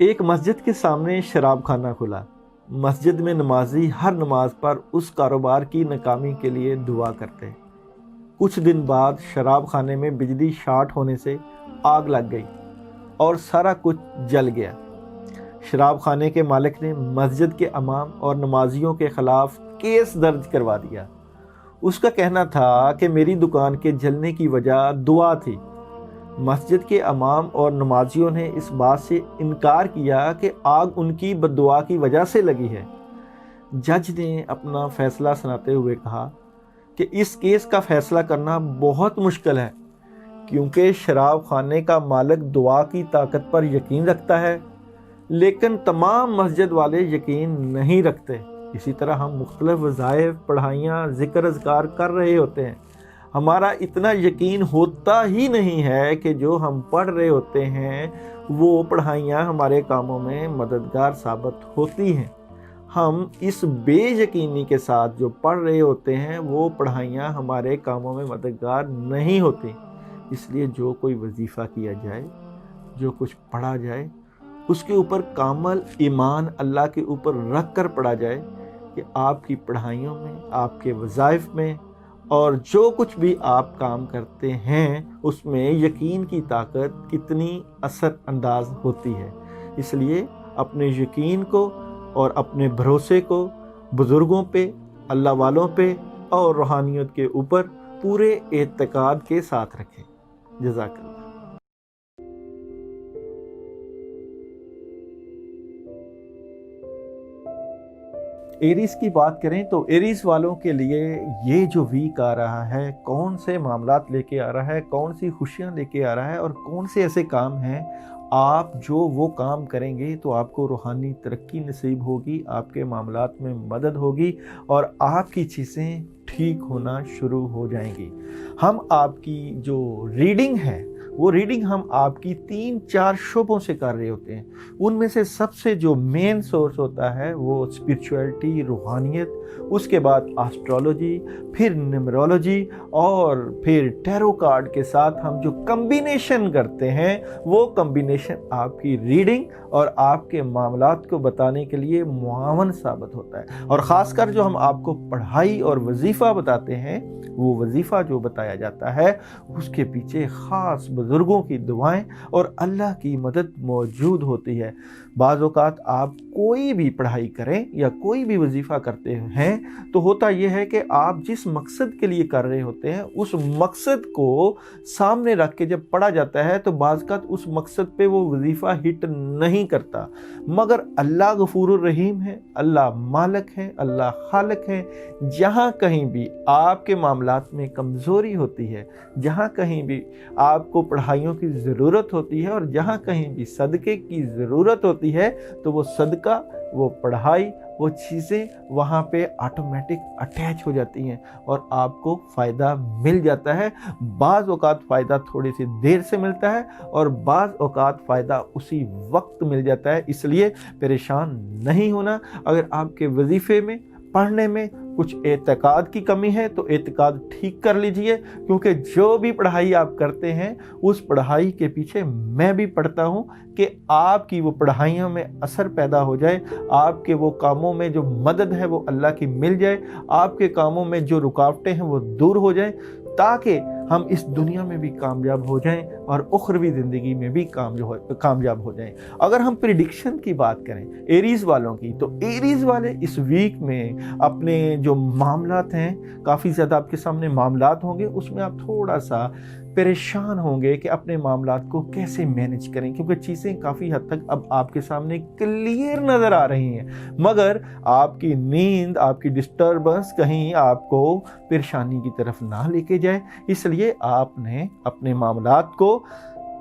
ایک مسجد کے سامنے شراب خانہ کھلا۔ مسجد میں نمازی ہر نماز پر اس کاروبار کی ناکامی کے لیے دعا کرتے۔ کچھ دن بعد شراب خانے میں بجلی شارٹ ہونے سے آگ لگ گئی اور سارا کچھ جل گیا۔ شراب خانے کے مالک نے مسجد کے امام اور نمازیوں کے خلاف کیس درج کروا دیا۔ اس کا کہنا تھا کہ میری دکان کے جلنے کی وجہ دعا تھی۔ مسجد کے امام اور نمازیوں نے اس بات سے انکار کیا کہ آگ ان کی بد دعا کی وجہ سے لگی ہے۔ جج نے اپنا فیصلہ سناتے ہوئے کہا کہ اس کیس کا فیصلہ کرنا بہت مشکل ہے، کیونکہ شراب خانے کا مالک دعا کی طاقت پر یقین رکھتا ہے، لیکن تمام مسجد والے یقین نہیں رکھتے۔ اسی طرح ہم مختلف وظائف، پڑھائیاں، ذکر اذکار کر رہے ہوتے ہیں، ہمارا اتنا یقین ہوتا ہی نہیں ہے کہ جو ہم پڑھ رہے ہوتے ہیں وہ پڑھائیاں ہمارے کاموں میں مددگار ثابت ہوتی ہیں۔ ہم اس بے یقینی کے ساتھ جو پڑھ رہے ہوتے ہیں وہ پڑھائیاں ہمارے کاموں میں مددگار نہیں ہوتی۔ اس لیے جو کوئی وظیفہ کیا جائے، جو کچھ پڑھا جائے، اس کے اوپر کامل ایمان اللہ کے اوپر رکھ کر پڑھا جائے کہ آپ کی پڑھائیوں میں، آپ کے وظائف میں اور جو کچھ بھی آپ کام کرتے ہیں اس میں یقین کی طاقت کتنی اثر انداز ہوتی ہے۔ اس لیے اپنے یقین کو اور اپنے بھروسے کو بزرگوں پہ، اللہ والوں پہ اور روحانیت کے اوپر پورے اعتقاد کے ساتھ رکھیں۔ جزاک اللہ۔ ایریز کی بات کریں تو ایریز والوں کے لیے یہ جو ویک آ رہا ہے، کون سے معاملات لے کے آ رہا ہے، کون سی خوشیاں لے کے آ رہا ہے اور کون سے ایسے کام ہیں آپ جو وہ کام کریں گے تو آپ کو روحانی ترقی نصیب ہوگی، آپ کے معاملات میں مدد ہوگی اور آپ کی چیزیں ٹھیک ہونا شروع ہو جائیں گی۔ ہم آپ کی جو ریڈنگ ہے وہ ریڈنگ ہم آپ کی 3-4 شعبوں سے کر رہے ہوتے ہیں۔ ان میں سے سب سے جو مین سورس ہوتا ہے وہ اسپرچویلٹی، روحانیت، اس کے بعد آسٹرولوجی، پھر نیمرولوجی اور پھر ٹیرو کارڈ کے ساتھ ہم جو کمبینیشن کرتے ہیں وہ کمبینیشن آپ کی ریڈنگ اور آپ کے معاملات کو بتانے کے لیے معاون ثابت ہوتا ہے۔ اور خاص کر جو ہم آپ کو پڑھائی اور وظیفہ بتاتے ہیں، وہ وظیفہ جو بتایا جاتا ہے اس کے پیچھے خاص بزرگوں کی دعائیں اور اللہ کی مدد موجود ہوتی ہے۔ بعض اوقات آپ کوئی بھی پڑھائی کریں یا کوئی بھی وظیفہ کرتے ہیں تو ہوتا یہ ہے کہ آپ جس مقصد کے لیے کر رہے ہوتے ہیں اس مقصد کو سامنے رکھ کے جب پڑھا جاتا ہے تو بعض اوقات اس مقصد پہ وہ وظیفہ ہٹ نہیں کرتا، مگر اللہ غفور الرحیم ہے، اللہ مالک ہے، اللہ خالق ہے۔ جہاں کہیں بھی آپ کے معاملات میں کمزوری ہوتی ہے، جہاں کہیں بھی آپ کو پڑھائیوں کی ضرورت ہوتی ہے اور جہاں کہیں بھی صدقے کی ضرورت ہوتی ہے تو وہ صدقہ، وہ پڑھائی، وہ چیزیں وہاں پہ آٹومیٹک اٹیچ ہو جاتی ہیں اور آپ کو فائدہ مل جاتا ہے۔ بعض اوقات فائدہ تھوڑی سی دیر سے ملتا ہے اور بعض اوقات فائدہ اسی وقت مل جاتا ہے۔ اس لیے پریشان نہیں ہونا۔ اگر آپ کے وظیفے میں، پڑھنے میں کچھ اعتقاد کی کمی ہے تو اعتقاد ٹھیک کر لیجئے، کیونکہ جو بھی پڑھائی آپ کرتے ہیں اس پڑھائی کے پیچھے میں بھی پڑھتا ہوں کہ آپ کی وہ پڑھائیوں میں اثر پیدا ہو جائے، آپ کے وہ کاموں میں جو مدد ہے وہ اللہ کی مل جائے، آپ کے کاموں میں جو رکاوٹیں ہیں وہ دور ہو جائیں، تاکہ ہم اس دنیا میں بھی کامیاب ہو جائیں اور اخروی زندگی میں بھی کامیاب ہو جائیں۔ اگر ہم پریڈکشن کی بات کریں ایریز والوں کی، تو ایریز والے اس ویک میں اپنے جو معاملات ہیں، کافی زیادہ آپ کے سامنے معاملات ہوں گے، اس میں آپ تھوڑا سا پریشان ہوں گے کہ اپنے معاملات کو کیسے مینج کریں، کیونکہ چیزیں کافی حد تک اب آپ کے سامنے کلیئر نظر آ رہی ہیں، مگر آپ کی نیند، آپ کی ڈسٹربنس کہیں آپ کو پریشانی کی طرف نہ لے کے جائے۔ اس لیے آپ نے اپنے معاملات کو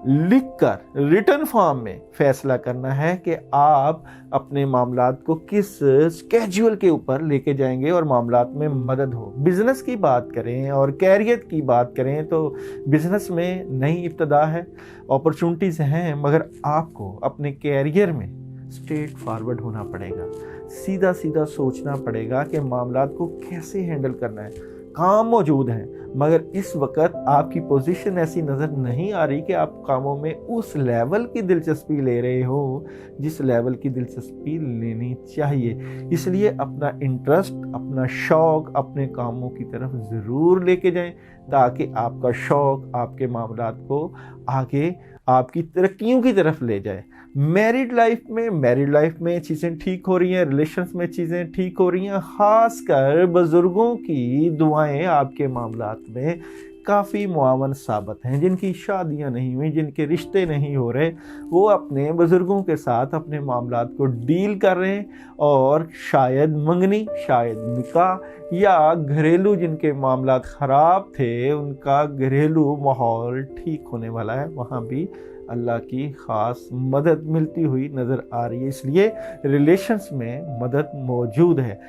لکھ کر ریٹن فارم میں فیصلہ کرنا ہے کہ آپ اپنے معاملات کو کس سکیجول کے اوپر لے کے جائیں گے اور معاملات میں مدد ہو۔ بزنس کی بات کریں اور کیریئر کی بات کریں تو بزنس میں نئی ابتدا ہے، اپرچونٹیز ہیں، مگر آپ کو اپنے کیریئر میں اسٹریٹ فارورڈ ہونا پڑے گا، سیدھا سیدھا سوچنا پڑے گا کہ معاملات کو کیسے ہینڈل کرنا ہے۔ کام موجود ہیں मगर इस वक्त आपकी पोजीशन ऐसी नज़र नहीं आ रही कि आप कामों में उस लेवल की दिलचस्पी ले रहे हो जिस लेवल की दिलचस्पी लेनी चाहिए। इसलिए अपना इंटरेस्ट, अपना शौक़ अपने कामों की तरफ ज़रूर लेके जाएं, ताकि आपका शौक़ आपके मामलात को आगे आपकी तरक्कियों की तरफ ले जाए। मैरिड लाइफ में चीज़ें ठीक हो रही हैं, रिलेशंस में चीज़ें ठीक हो रही हैं। ख़ासकर बुज़ुर्गों की दुआएं आपके मामलात में काफ़ी मुआवन साबित हैं। जिनकी शादियां नहीं हुई, जिनके रिश्ते नहीं हो रहे, वो अपने बुज़ुर्गों के साथ अपने मामलात को डील कर रहे हैं, और शायद मंगनी, शायद निकाह, या घरेलू जिनके मामलात ख़राब थे उनका घरेलू माहौल ठीक होने वाला है। वहाँ भी अल्लाह की ख़ास मदद मिलती हुई नज़र आ रही है। इसलिए रिलेशंस में मदद मौजूद है।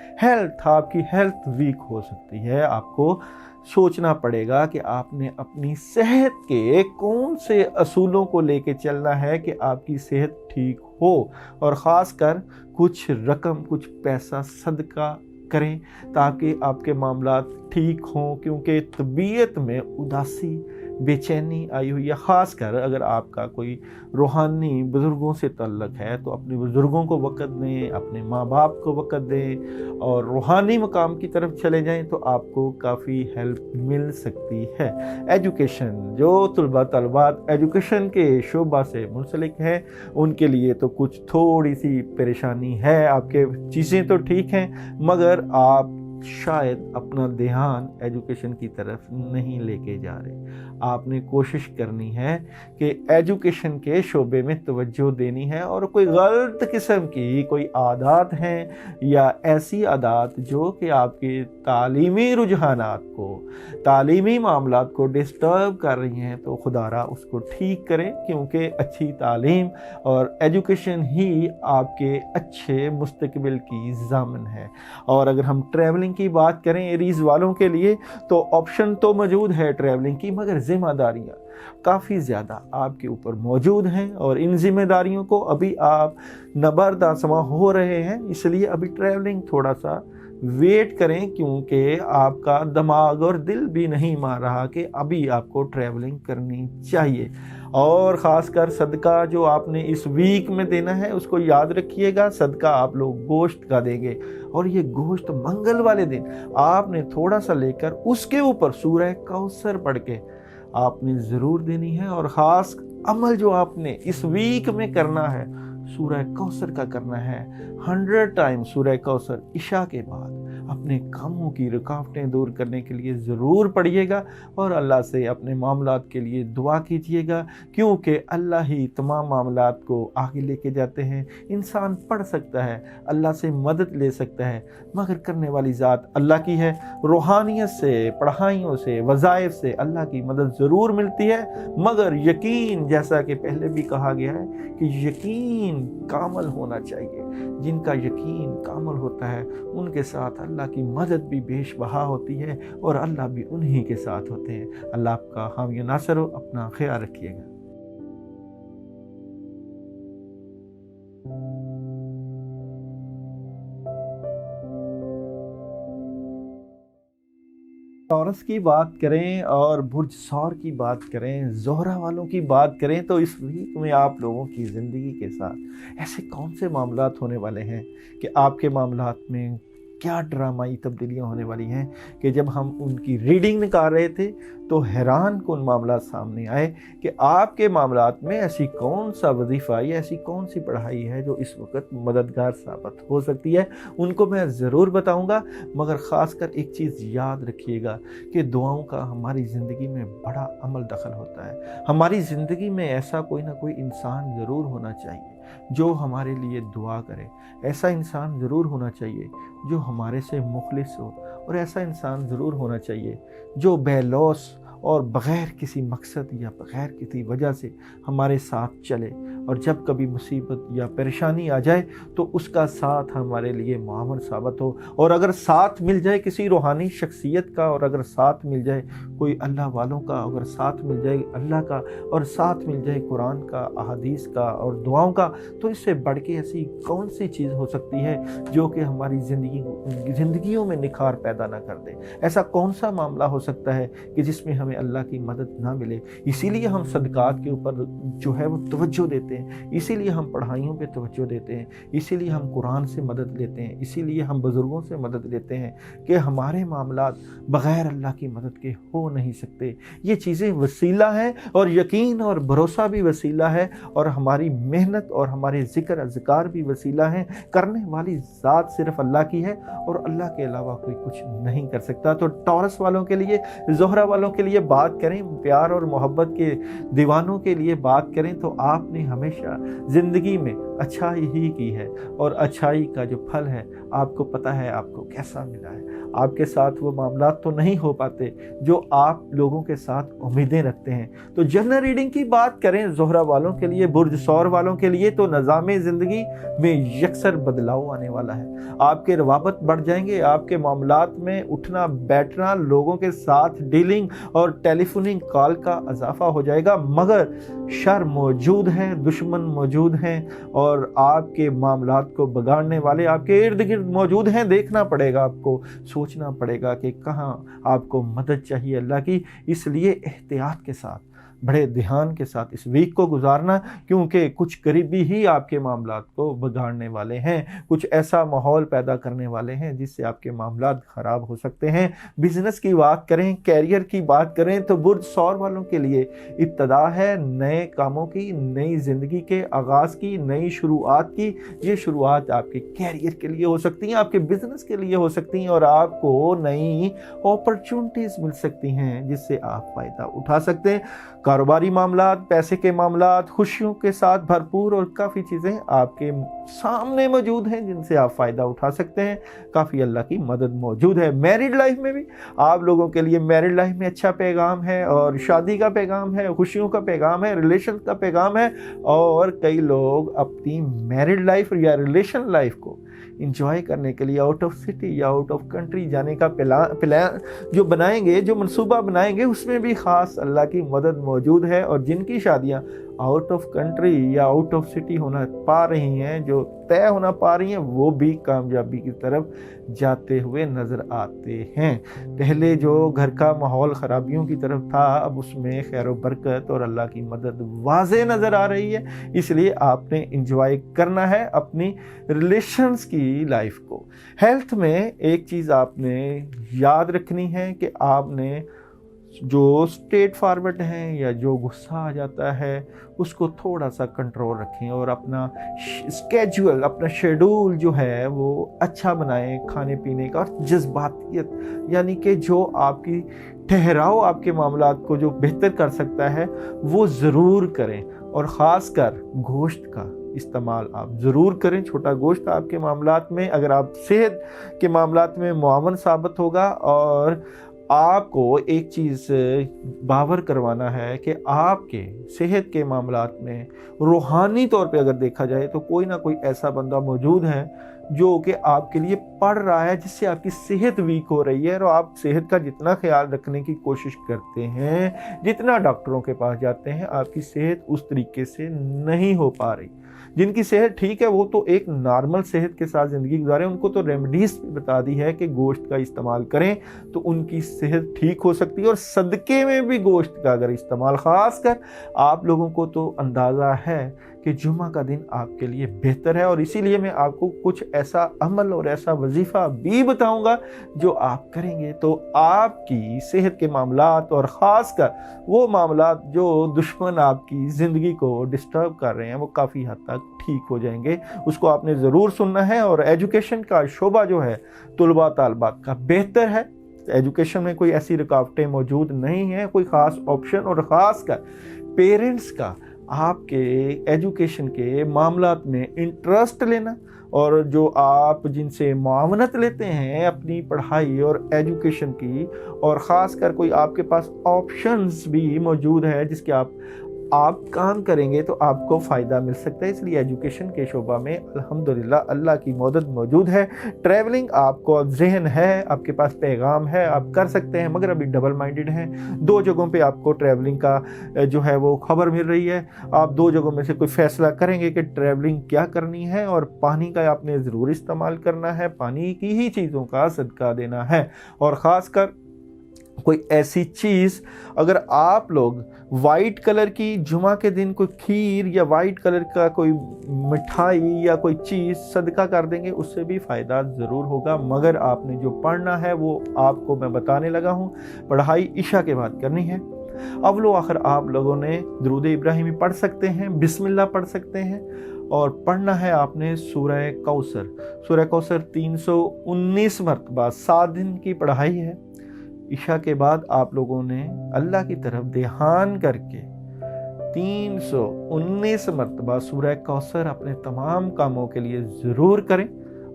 आपकी हेल्थ वीक हो सकती है। आपको सोचना पड़ेगा कि आपने अपनी सेहत के कौन से असूलों को लेके चलना है कि आपकी सेहत ठीक हो, और ख़ासकर कुछ रकम, कुछ पैसा सदका करें ताकि आपके मामलात ठीक हों। क्योंकि तबीयत में उदासी, बेचैनी आई हुई है। ख़ासकर अगर आपका कोई रूहानी बुज़ुर्गों से तल्लुक़ है तो अपने बुज़ुर्गों को वक़्त दें, अपने माँ बाप को वक़्त दें और रूहानी मकाम की तरफ चले जाएं तो आपको काफ़ी हेल्प मिल सकती है। एजुकेशन, जो तलबात एजुकेशन के शोबा से मुंसलिक हैं, उनके लिए तो कुछ थोड़ी सी परेशानी है। आपके चीज़ें तो ठीक हैं, मगर आप शायद अपना ध्यान एजुकेशन की तरफ नहीं लेके जा रहे। आपने कोशिश करनी है कि एजुकेशन के शोबे में तवज्जो देनी है, और कोई गलत किस्म की कोई आदत हैं या ऐसी आदत जो कि आपके तालीमी रुझानात को, तालीमी मामलात को डिस्टर्ब कर रही हैं, तो खुदारा उसको ठीक करें। क्योंकि अच्छी तालीम और एजुकेशन ही आपके अच्छे मुस्तकबिल की ज़ामन है। और अगर हम ट्रैवलिंग की बात करें एरीज़ वालों के लिए, तो ऑप्शन तो मौजूद है ट्रैवलिंग की, मगर ज़िम्मेदारियाँ काफ़ी ज़्यादा आपके ऊपर मौजूद हैं, और इन ज़िम्मेदारियों को अभी आप नबरदासमा हो रहे हैं। इसलिए अभी ट्रैवलिंग थोड़ा सा वेट करें, क्योंकि आपका दिमाग और दिल भी नहीं मान रहा कि अभी आपको ट्रैवलिंग करनी चाहिए। और ख़ासकर सदका जो आपने इस वीक में देना है, उसको याद रखिएगा। सदका आप लोग गोश्त का देंगे, और ये गोश्त मंगल वाले दिन आपने थोड़ा सा लेकर उसके ऊपर सूरह कौसर पढ़ के आपने ज़रूर देनी है। और ख़ास अमल जो आपने इस वीक में करना है, सूरह कौसर का करना है। 100 टाइम सूरह कौसर इशा के बाद अपने कामों की रुकावटें दूर करने के लिए ज़रूर पढ़िएगा, और अल्लाह से अपने मामलात के लिए दुआ कीजिएगा। क्योंकि अल्लाह ही तमाम मामलात को आगे लेके जाते हैं। इंसान पढ़ सकता है, अल्लाह से मदद ले सकता है, मगर करने वाली ज़ात अल्लाह की है। रूहानियत से, पढ़ाइयों से, वज़ाइफ से अल्लाह की मदद ज़रूर मिलती है, मगर यकीन, जैसा कि पहले भी कहा गया है कि यकीन कामल होना चाहिए। जिनका यकीन कामल होता है उनके साथ अल्लाह की मदद भी बेशबहा होती है, और अल्लाह भी उन्हीं के साथ होते हैं। अल्लाह आपका हामी नासर हो। अपना ख्याल रखिएगा। टॉरस की बात करें और बुर्ज सौर की बात करें, ज़ोहरा वालों की बात करें, तो इस वीक में आप लोगों की ज़िंदगी के साथ ऐसे कौन से मामलात होने वाले हैं कि आपके मामलात में क्या ड्रामाई तब्दीलियाँ होने वाली हैं कि जब हम उनकी रीडिंग निकाल रहे थे तो हैरान कुन मामला सामने आए कि आपके मामलात में ऐसी कौन सा वजीफ़ा या ऐसी कौन सी पढ़ाई है जो इस वक्त मददगार साबित हो सकती है। उनको मैं ज़रूर बताऊंगा, मगर ख़ासकर एक चीज़ याद रखिएगा कि दुआओं का हमारी ज़िंदगी में बड़ा अमल दखल होता है। हमारी ज़िंदगी में ऐसा कोई ना कोई इंसान ज़रूर होना चाहिए जो हमारे लिए दुआ करे। ऐसा इंसान ज़रूर होना चाहिए जो हमारे से मुखलिस हो, और ऐसा इंसान ज़रूर होना चाहिए जो बेलौस اور बग़ैर किसी मकसद या बग़ैर किसी वजह से हमारे साथ चले, और जब कभी मुसीबत या परेशानी आ जाए तो उसका साथ हमारे लिए मुआवन साबित हो। और अगर साथ मिल जाए किसी रूहानी शख्सियत का, और अगर साथ मिल जाए कोई अल्लाह वालों का, अगर साथ मिल जाए अल्लाह का, और साथ मिल जाए कुरान का, अहादीस का और दुआओं का, तो इससे बढ़ के ऐसी कौन सी चीज़ हो सकती है जो कि हमारी ज़िंदगियों में निखार पैदा ना कर दे। ऐसा कौन सा मामला हो सकता है कि जिसमें हमें अल्लाह की मदद ना मिले। इसीलिए हम सदक़ात के ऊपर जो है वो तवज्जो देते हैं, इसीलिए हम पढ़ाइयों पे तवज्जो देते हैं, इसीलिए हम कुरान से मदद लेते हैं, इसीलिए हम बुज़ुर्गों से मदद लेते हैं कि हमारे मामलात बग़ैर अल्लाह की मदद के हो नहीं सकते। ये चीज़ें वसीला हैं, और यकीन और भरोसा भी वसीला है, और हमारी मेहनत और हमारे ज़िक्र अज़कार भी वसीला हैं। करने वाली ज़ात सिर्फ़ अल्लाह की है, और अल्लाह के अलावा कोई कुछ नहीं कर सकता। तो टॉरस वालों के लिए, ज़ोहरा वालों के लिए बात करें, प्यार और मोहब्बत के दीवानों के लिए बात करें, तो आपने हमेशा ज़िंदगी में अच्छाई ही की है, और अच्छाई का जो फल है आपको पता है आपको कैसा मिला है। आपके साथ वो मामलात तो नहीं हो पाते जो आप लोगों के साथ उम्मीदें रखते हैं। तो जनरल रीडिंग की बात करें ज़ोहरा वालों के लिए, बुर्ज सौर वालों के लिए, तो निज़ाम ज़िंदगी में यकसर बदलाव आने वाला है। आपके रवाबत बढ़ जाएंगे, आपके मामलात में उठना बैठना, लोगों के साथ डीलिंग और टेलीफोनिंग कॉल का इजाफा हो जाएगा। मगर शर मौजूद है, दुश्मन मौजूद हैं, और आपके मामलात को बिगाड़ने वाले आपके इर्द गिर्द मौजूद हैं। देखना पड़ेगा, आपको सोचना पड़ेगा कि कहाँ आपको मदद चाहिए अल्लाह की। इसलिए एहतियात के साथ, बड़े ध्यान के साथ इस वीक को गुजारना, क्योंकि कुछ करीबी ही आपके मामलात को बिगाड़ने वाले हैं, कुछ ऐसा माहौल पैदा करने वाले हैं जिससे आपके मामलात ख़राब हो सकते हैं। बिज़नेस की बात करें, कैरियर की बात करें, तो बुर्ज सौर वालों के लिए इब्तदा है नए कामों की, नई ज़िंदगी के आगाज़ की, नई शुरुआत की। ये शुरुआत आपके कैरियर के लिए हो सकती हैं, आपके बिज़नेस के लिए हो सकती हैं, और आपको नई अपॉर्चुनिटीज़ मिल सकती हैं जिससे आप फ़ायदा उठा सकते हैं। कारोबारी मामलात, पैसे के मामलात, खुशियों के साथ भरपूर, और काफ़ी चीज़ें आपके सामने मौजूद हैं जिनसे आप फ़ायदा उठा सकते हैं। काफ़ी अल्लाह की मदद मौजूद है। मैरिड लाइफ में भी आप लोगों के लिए मैरिड लाइफ में अच्छा पैगाम है, और शादी का पैगाम है, खुशियों का पैगाम है, रिलेशन का पैगाम है। और कई लोग अपनी मैरिड लाइफ या रिलेशन लाइफ को इंजॉय करने के लिए आउट ऑफ सिटी या आउट ऑफ कंट्री जाने का प्लान जो बनाएंगे, जो मंसूबा बनाएंगे, उसमें भी ख़ास अल्लाह की मदद मौजूद है। और जिनकी शादियां आउट ऑफ कंट्री या आउट ऑफ सिटी होना पा रही हैं, जो तय होना पा रही हैं, वो भी कामयाबी की तरफ जाते हुए नज़र आते हैं। पहले जो घर का माहौल ख़राबियों की तरफ था, अब उसमें खैर व बरकत और अल्लाह की मदद वाज़े नज़र आ रही है। इसलिए आपने इंजॉय करना है अपनी रिलेशंस की लाइफ को। हेल्थ में एक चीज़ आपने याद रखनी है कि आपने जो स्ट्रेट फॉरवर्ड हैं या जो गुस्सा आ जाता है उसको थोड़ा सा कंट्रोल रखें, और अपना स्केड्यूल, अपना शेड्यूल जो है वो अच्छा बनाएं खाने पीने का। और जज्बातियत यानी कि जो आपकी ठहराव आपके मामलात को जो बेहतर कर सकता है वो ज़रूर करें, और ख़ास कर गोश्त का इस्तेमाल आप ज़रूर करें। छोटा गोश्त आपके मामलात में, अगर आप सेहत के मामलात में मुआवन साबित होगा। और आपको एक चीज़ बावर करवाना है कि आपके सेहत के मामलात में रूहानी तौर पे अगर देखा जाए तो कोई ना कोई ऐसा बंदा मौजूद है जो कि आपके लिए पढ़ रहा है, जिससे आपकी सेहत वीक हो रही है। और आप सेहत का जितना ख्याल रखने की कोशिश करते हैं, जितना डॉक्टरों के पास जाते हैं, आपकी सेहत उस तरीके से नहीं हो पा रही। जिनकी सेहत ठीक है वो तो एक नॉर्मल सेहत के साथ ज़िंदगी गुजारें, उनको तो रेमेडीज़ बता दी है कि गोश्त का इस्तेमाल करें तो उनकी सेहत ठीक हो सकती है। और सदक़े में भी गोश्त का अगर इस्तेमाल, ख़ास कर आप लोगों को तो अंदाज़ा है कि जुमा का दिन आपके लिए बेहतर है। और इसीलिए मैं आपको कुछ ऐसा अमल और ऐसा वजीफ़ा भी बताऊंगा जो आप करेंगे तो आपकी सेहत के मामलात, और ख़ास कर वो मामलात जो दुश्मन आपकी ज़िंदगी को डिस्टर्ब कर रहे हैं, वो काफ़ी हद तक ठीक हो जाएंगे। उसको आपने ज़रूर सुनना है। और एजुकेशन का शोबा जो है तलबा तालबात का बेहतर है। एजुकेशन में कोई ऐसी रुकावटें मौजूद नहीं हैं, कोई ख़ास ऑप्शन। और ख़ास कर पेरेंट्स का आपके एजुकेशन के मामलात में इंटरेस्ट लेना और जो आप जिनसे मुआवनत लेते हैं अपनी पढ़ाई और एजुकेशन की, और ख़ास कर कोई आपके पास ऑप्शंस भी मौजूद है जिसके आप काम करेंगे तो आपको फ़ायदा मिल सकता है। इसलिए एजुकेशन के शोबा में अल्हम्दुलिल्लाह अल्लाह की मदद मौजूद है। ट्रैवलिंग आपको जहन है, आपके पास पैगाम है, आप कर सकते हैं, मगर अभी डबल माइंडेड हैं। 2 जगहों पे आपको ट्रैवलिंग का जो है वो खबर मिल रही है। आप 2 जगहों में से कोई फ़ैसला करेंगे कि ट्रैवलिंग क्या करनी है, और पानी का आपने ज़रूर इस्तेमाल करना है, पानी की ही चीज़ों का सदका देना है। और ख़ास कर कोई ऐसी चीज़, अगर आप लोग वाइट कलर की जुमा के दिन कोई खीर या वाइट कलर का कोई मिठाई या कोई चीज़ सदका कर देंगे, उससे भी फ़ायदा ज़रूर होगा। मगर आपने जो पढ़ना है वो आपको मैं बताने लगा हूँ। पढ़ाई इशा के बाद करनी है। अव्वलो आखिर आप लोगों ने दुरूद इब्राहिमी पढ़ सकते हैं, बिस्मिल्लाह पढ़ सकते हैं, और पढ़ना है आपने सूरह कौसर। सूरह कौसर 319 मरतबा 7 दिन की पढ़ाई है। इशा के बाद आप लोगों ने अल्लाह की तरफ ध्यान करके 319 मरतबा सूरह कौसर अपने तमाम कामों के लिए ज़रूर करें,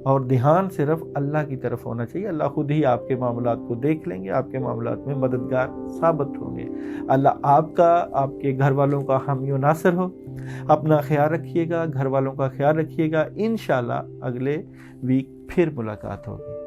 और ध्यान सिर्फ अल्लाह की तरफ होना चाहिए। अल्लाह खुद ही आपके मामलात को देख लेंगे, आपके मामलात में मददगार साबित होंगे। अल्लाह आपका, आपके घर वालों का हामी और नासिर हो। अपना ख्याल रखिएगा, घर वालों का ख्याल रखिएगा। इंशाल्लाह अगले वीक फिर मुलाकात होगी।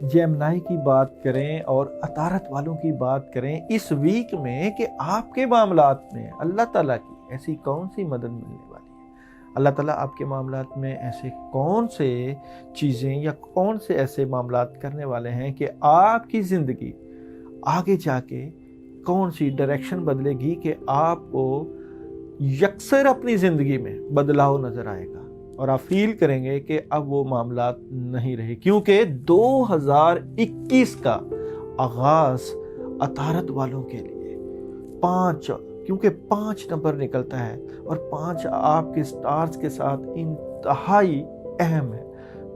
जेमिनी की बात करें और अतारत वालों की बात करें इस वीक में, कि आपके मामलात में अल्लाह ताला की ऐसी कौन सी मदद मिलने वाली है। अल्लाह ताला आपके मामलात में ऐसे कौन से चीज़ें या कौन से ऐसे मामलात करने वाले हैं कि आपकी ज़िंदगी आगे जाके कौन सी डायरेक्शन बदलेगी, कि आपको यकसर अपनी ज़िंदगी में बदलाव नज़र आएगा और आप फील करेंगे कि अब वो मामलात नहीं रहे। क्योंकि 2021 का आगाज़ अतारत वालों के लिए 5, क्योंकि 5 नंबर निकलता है, और 5 आपके स्टार्स के साथ इंतहाई अहम है।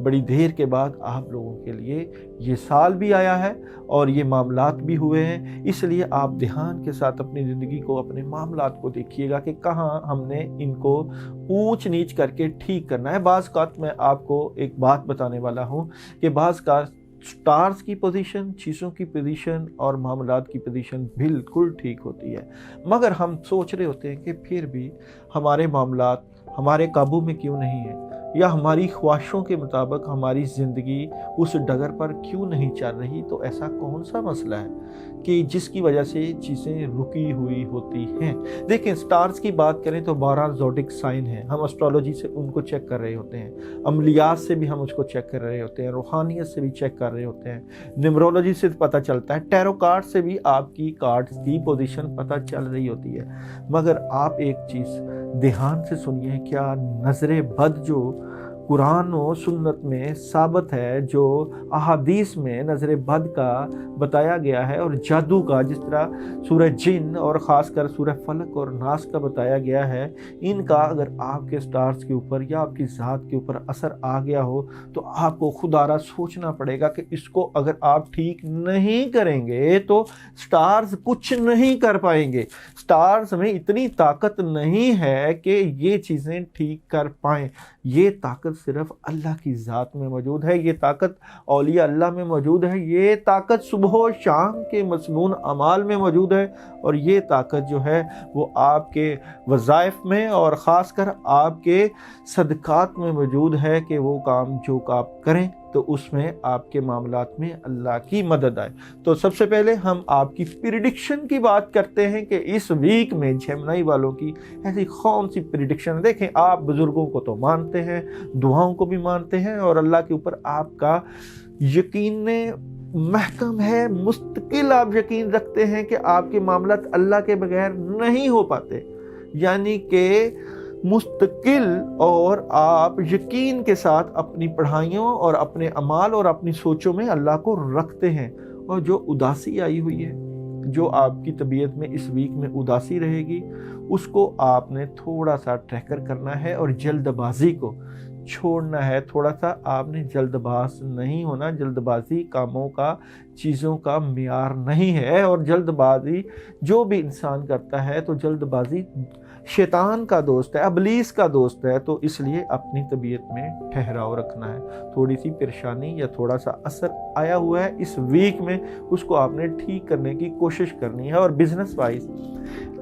बड़ी देर के बाद आप लोगों के लिए ये साल भी आया है और ये मामलात भी हुए हैं। इसलिए आप ध्यान के साथ अपनी ज़िंदगी को, अपने मामलात को देखिएगा कि कहाँ हमने इनको ऊंच नीच करके ठीक करना है। बाज़ औक़ात मैं आपको एक बात बताने वाला हूँ कि बाज़ का स्टार्स की पोजीशन, चीज़ों की पोजीशन और मामलात की पोजीशन बिल्कुल ठीक होती है, मगर हम सोच रहे होते हैं कि फिर भी हमारे मामलात हमारे काबू में क्यों नहीं है, या हमारी ख्वाहिशों के मुताबिक हमारी ज़िंदगी उस डगर पर क्यों नहीं चल रही। तो ऐसा कौन सा मसला है कि जिसकी वजह से चीज़ें रुकी हुई होती हैं। देखें, स्टार्स की बात करें तो 12 ज़ोडिक साइन हैं। हम एस्ट्रोलॉजी से उनको चेक कर रहे होते हैं, अमलियात से भी हम उसको चेक कर रहे होते हैं, रूहानियत से भी चेक कर रहे होते हैं, न्यूमरोलॉजी से पता चलता है, टैरो कार्ड से भी आपकी कार्ड्स की पोजीशन पता चल रही होती है। मगर आप एक चीज़ ध्यान से सुनिए, क्या नज़र बद जो कुरान और सुन्नत में साबित है, जो अहादीस में नज़र बद का बताया गया है, और जादू का जिस तरह सूरह जिन और ख़ासकर सूरह फलक और नास का बताया गया है, इनका अगर आपके स्टार्स के ऊपर या आपकी ज़ात के ऊपर असर आ गया हो तो आपको खुदारा सोचना पड़ेगा कि इसको अगर आप ठीक नहीं करेंगे तो स्टार्स कुछ नहीं कर पाएंगे। स्टार्स में इतनी ताकत नहीं है कि ये चीज़ें ठीक कर पाएँ। ये ताकत सिर्फ अल्लाह की ज़ात में मौजूद है, ये ताकत औलिया अल्लाह में मौजूद है, ये ताकत सुबह शाम के मसनून अमाल में मौजूद है, और ये ताकत जो है वो आपके वज़ाइफ में और ख़ासकर आपके सदक़ात में मौजूद है कि वो काम जो आप करें तो उसमें आपके मामलात में अल्लाह की मदद आए। तो सबसे पहले हम आपकी प्रिडिक्शन की बात करते हैं कि इस वीक में जेमिनी वालों की ऐसी कौन सी प्रिडिक्शन है। देखें, आप बुज़ुर्गों को तो मानते हैं, दुआओं को भी मानते हैं, और अल्लाह के ऊपर आपका यकीन महकम है, मुस्तकिल आप यकीन रखते हैं कि आपके मामलात अल्लाह के बगैर नहीं हो पाते, यानी कि मुस्तकिल, और आप यकीन के साथ अपनी पढ़ाइयों और अपने अमाल और अपनी सोचों में अल्लाह को रखते हैं। और जो उदासी आई हुई है, जो आपकी तबीयत में इस वीक में उदासी रहेगी, उसको आपने थोड़ा सा ट्रैकर करना है, और जल्दबाजी को छोड़ना है। थोड़ा सा आपने जल्दबाज नहीं होना। जल्दबाजी कामों का, चीज़ों का मियार नहीं है। और जल्दबाजी जो भी इंसान करता है तो जल्दबाजी शैतान का दोस्त है, इब्लीस का दोस्त है। तो इसलिए अपनी तबीयत में ठहराव रखना है। थोड़ी सी परेशानी या थोड़ा सा असर आया हुआ है इस वीक में, उसको आपने ठीक करने की कोशिश करनी है। और बिजनेस वाइज,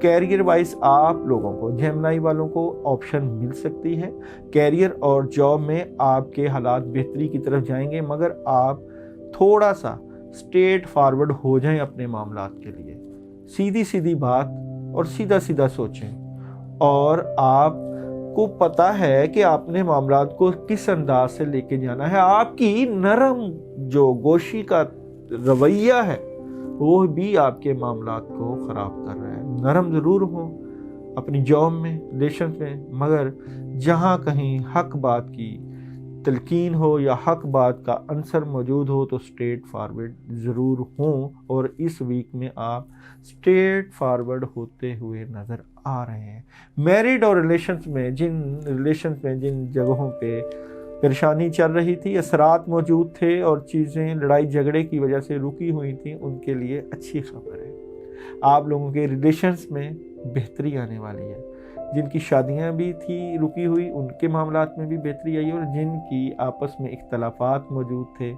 कैरियर वाइज आप लोगों को, जेमिनी वालों को ऑप्शन मिल सकती है। कैरियर और जॉब में आपके हालात बेहतरी की तरफ जाएंगे, मगर आप थोड़ा सा स्ट्रेट फॉरवर्ड हो जाएं अपने मामलात के लिए। सीधी सीधी बात और सीधा सीधा सोचें। और आपको पता है कि आपने मामलात को किस अंदाज से लेके जाना है। आपकी नरम जो गोशी का रवैया है वो भी आपके मामलात को ख़राब कर रहा है। नरम ज़रूर हो अपनी जॉब में, रिलेशन में, मगर जहाँ कहीं हक बात की तलकीन हो या हक बात का आंसर मौजूद हो तो स्ट्रेट फॉरवर्ड ज़रूर हो। और इस वीक में आप स्ट्रेट फॉरवर्ड होते हुए नज़र आ रहे हैं। मैरिड और रिलेशंस में जिन जगहों पे परेशानी चल रही थी, असरात मौजूद थे और चीज़ें लड़ाई झगड़े की वजह से रुकी हुई थी, उनके लिए अच्छी खबर है। आप लोगों के रिलेशंस में बेहतरी आने वाली है। जिनकी शादियां भी थी रुकी हुई, उनके मामलात में भी बेहतरी आई। और जिनकी आपस में इख्तलाफात मौजूद थे,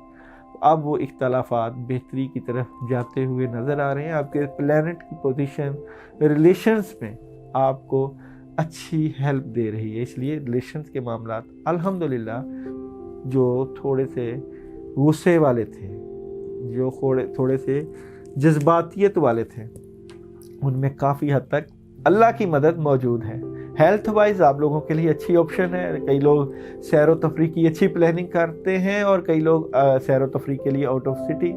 अब वो इख्तलाफात बेहतरी की तरफ जाते हुए नज़र आ रहे हैं। आपके प्लैनेट की पोजीशन रिलेशंस में आपको अच्छी हेल्प दे रही है। इसलिए रिलेशंस के मामलात अल्हम्दुलिल्लाह जो थोड़े से गुस्से वाले थे, जो थोड़े से जज्बातियत वाले थे, उनमें काफ़ी हद तक अल्लाह की मदद मौजूद है। हेल्थ वाइज आप लोगों के लिए अच्छी ऑप्शन है। कई लोग सैर व तफरी की अच्छी प्लानिंग करते हैं और कई लोग सैर व तफरी के लिए आउट ऑफ सिटी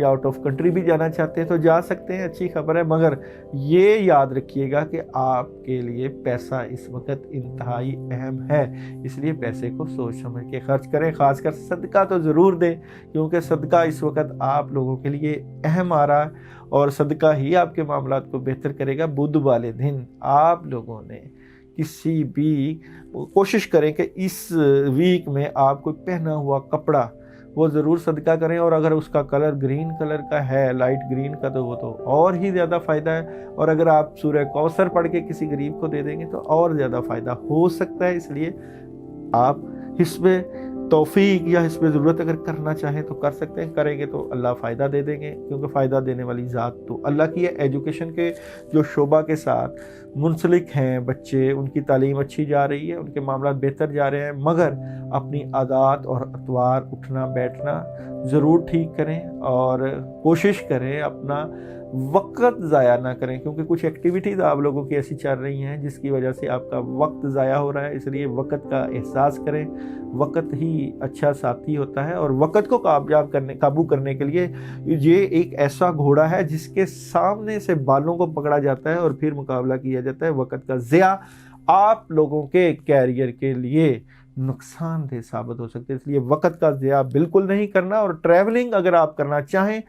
या आउट ऑफ कंट्री भी जाना चाहते हैं तो जा सकते हैं, अच्छी खबर है। मगर ये याद रखिएगा कि आपके लिए पैसा इस वक्त इंतहाई अहम है, इसलिए पैसे को सोच समझ के खर्च करें। ख़ासकर सदका तो ज़रूर दें, क्योंकि सदका इस वक्त आप लोगों के लिए अहम आ रहा है और सदका ही आपके मामलात को बेहतर करेगा। बुध वाले दिन आप लोगों ने किसी भी कोशिश करें कि इस वीक में आप कोई पहना हुआ कपड़ा वो ज़रूर सदका करें। और अगर उसका कलर ग्रीन कलर का है, लाइट ग्रीन का, तो वो तो और ही ज़्यादा फ़ायदा है। और अगर आप सूरह कौसर पढ़ के किसी गरीब को दे देंगे तो और ज़्यादा फ़ायदा हो सकता है। इसलिए आप हिस्बे तौफीक या हिस्बे ज़रूरत अगर करना चाहें तो कर सकते हैं। करेंगे तो अल्लाह फ़ायदा दे देंगे, क्योंकि फ़ायदा देने वाली ज़ात तो अल्लाह की है। एजुकेशन के जो शोबा के साथ मुंसलिक हैं बच्चे, उनकी तालीम अच्छी जा रही है, उनके मामला बेहतर जा रहे हैं, मगर अपनी आदात और अतवार, उठना बैठना ज़रूर ठीक करें और कोशिश करें अपना वक्त ज़ाया ना करें, क्योंकि कुछ एक्टिविटीज़ आप लोगों की ऐसी चल रही हैं जिसकी वजह से आपका वक्त ज़ाया हो रहा है। इसलिए वक्त का एहसास करें। वक्त ही अच्छा साथी होता है और वक्त को काबू करने के लिए ये एक ऐसा घोड़ा है जिसके सामने से बालों को पकड़ा जाता है और फिर मुकाबला किया जाता है। वक्त का ज़िया आप लोगों के कैरियर के लिए नुकसानदेह साबित हो सकते हैं, इसलिए वक्त का ज़िया बिल्कुल नहीं करना। और ट्रैवलिंग अगर आप करना चाहें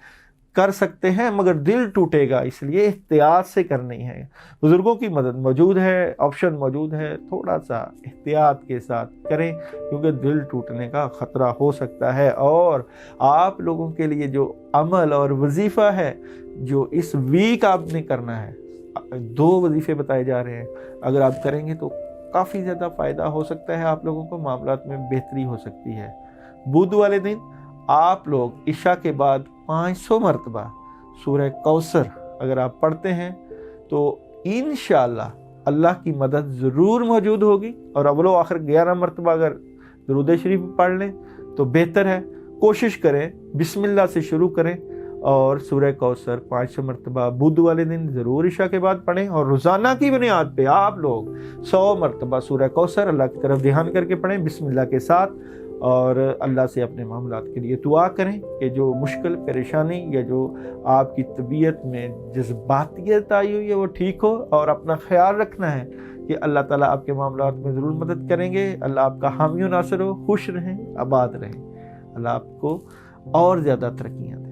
कर सकते हैं, मगर दिल टूटेगा, इसलिए एहतियात से करनी है। बुजुर्गों की मदद मौजूद है, ऑप्शन मौजूद है, थोड़ा सा एहतियात के साथ करें, क्योंकि दिल टूटने का ख़तरा हो सकता है। और आप लोगों के लिए जो अमल और वजीफ़ा है जो इस वीक आपने करना है, 2 वजीफ़े बताए जा रहे हैं, अगर आप करेंगे तो काफ़ी ज़्यादा फ़ायदा हो सकता है। आप लोगों को मामलात में बेहतरी हो सकती है। बुध वाले दिन आप लोग इशा के बाद 500 मरतबा सूरह कौसर अगर आप पढ़ते हैं तो इंशाअल्लाह अल्लाह की मदद ज़रूर मौजूद होगी। और अव्वलो आखिर 11 मरतबा अगर दुरूद शरीफ पढ़ लें तो बेहतर है। कोशिश करें बिस्मिल्लाह से शुरू करें और सूरह कौसर 500 मरतबा बुध वाले दिन ज़रूर इशा के बाद पढ़ें। और रोज़ाना की बुनियाद पे आप लोग 100 मरतबा सूरह कौसर अल्लाह की तरफ ध्यान करके पढ़ें बिस्मिल्लाह के साथ। और अल्लाह से अपने मामलात के लिए दुआ करें कि जो मुश्किल परेशानी या जो आपकी तबीयत में जज्बातियत आई हुई है वो ठीक हो। और अपना ख्याल रखना है कि अल्लाह ताला आपके मामलात में ज़रूर मदद करेंगे। अल्लाह आपका हामी व नासिर हो। खुश रहें, आबाद रहें। अल्लाह आपको और ज़्यादा तरक्कियाँ दें।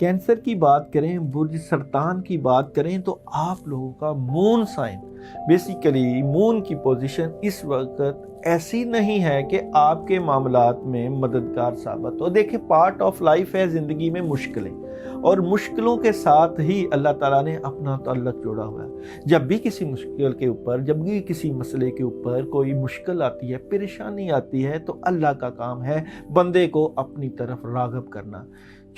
कैंसर की बात करें, बुर्ज सरतान की बात करें, तो आप लोगों का मून साइन, बेसिकली मून की पोजीशन इस वक्त ऐसी नहीं है कि आपके मामलात में मददगार साबित हो। देखिए, पार्ट ऑफ लाइफ है ज़िंदगी में मुश्किलें, और मुश्किलों के साथ ही अल्लाह ताला ने अपना ताल्लुक जोड़ा हुआ है। जब भी किसी मुश्किल के ऊपर, जब भी किसी मसले के ऊपर कोई मुश्किल आती है, परेशानी आती है, तो अल्लाह का काम है बंदे को अपनी तरफ राग़िब करना।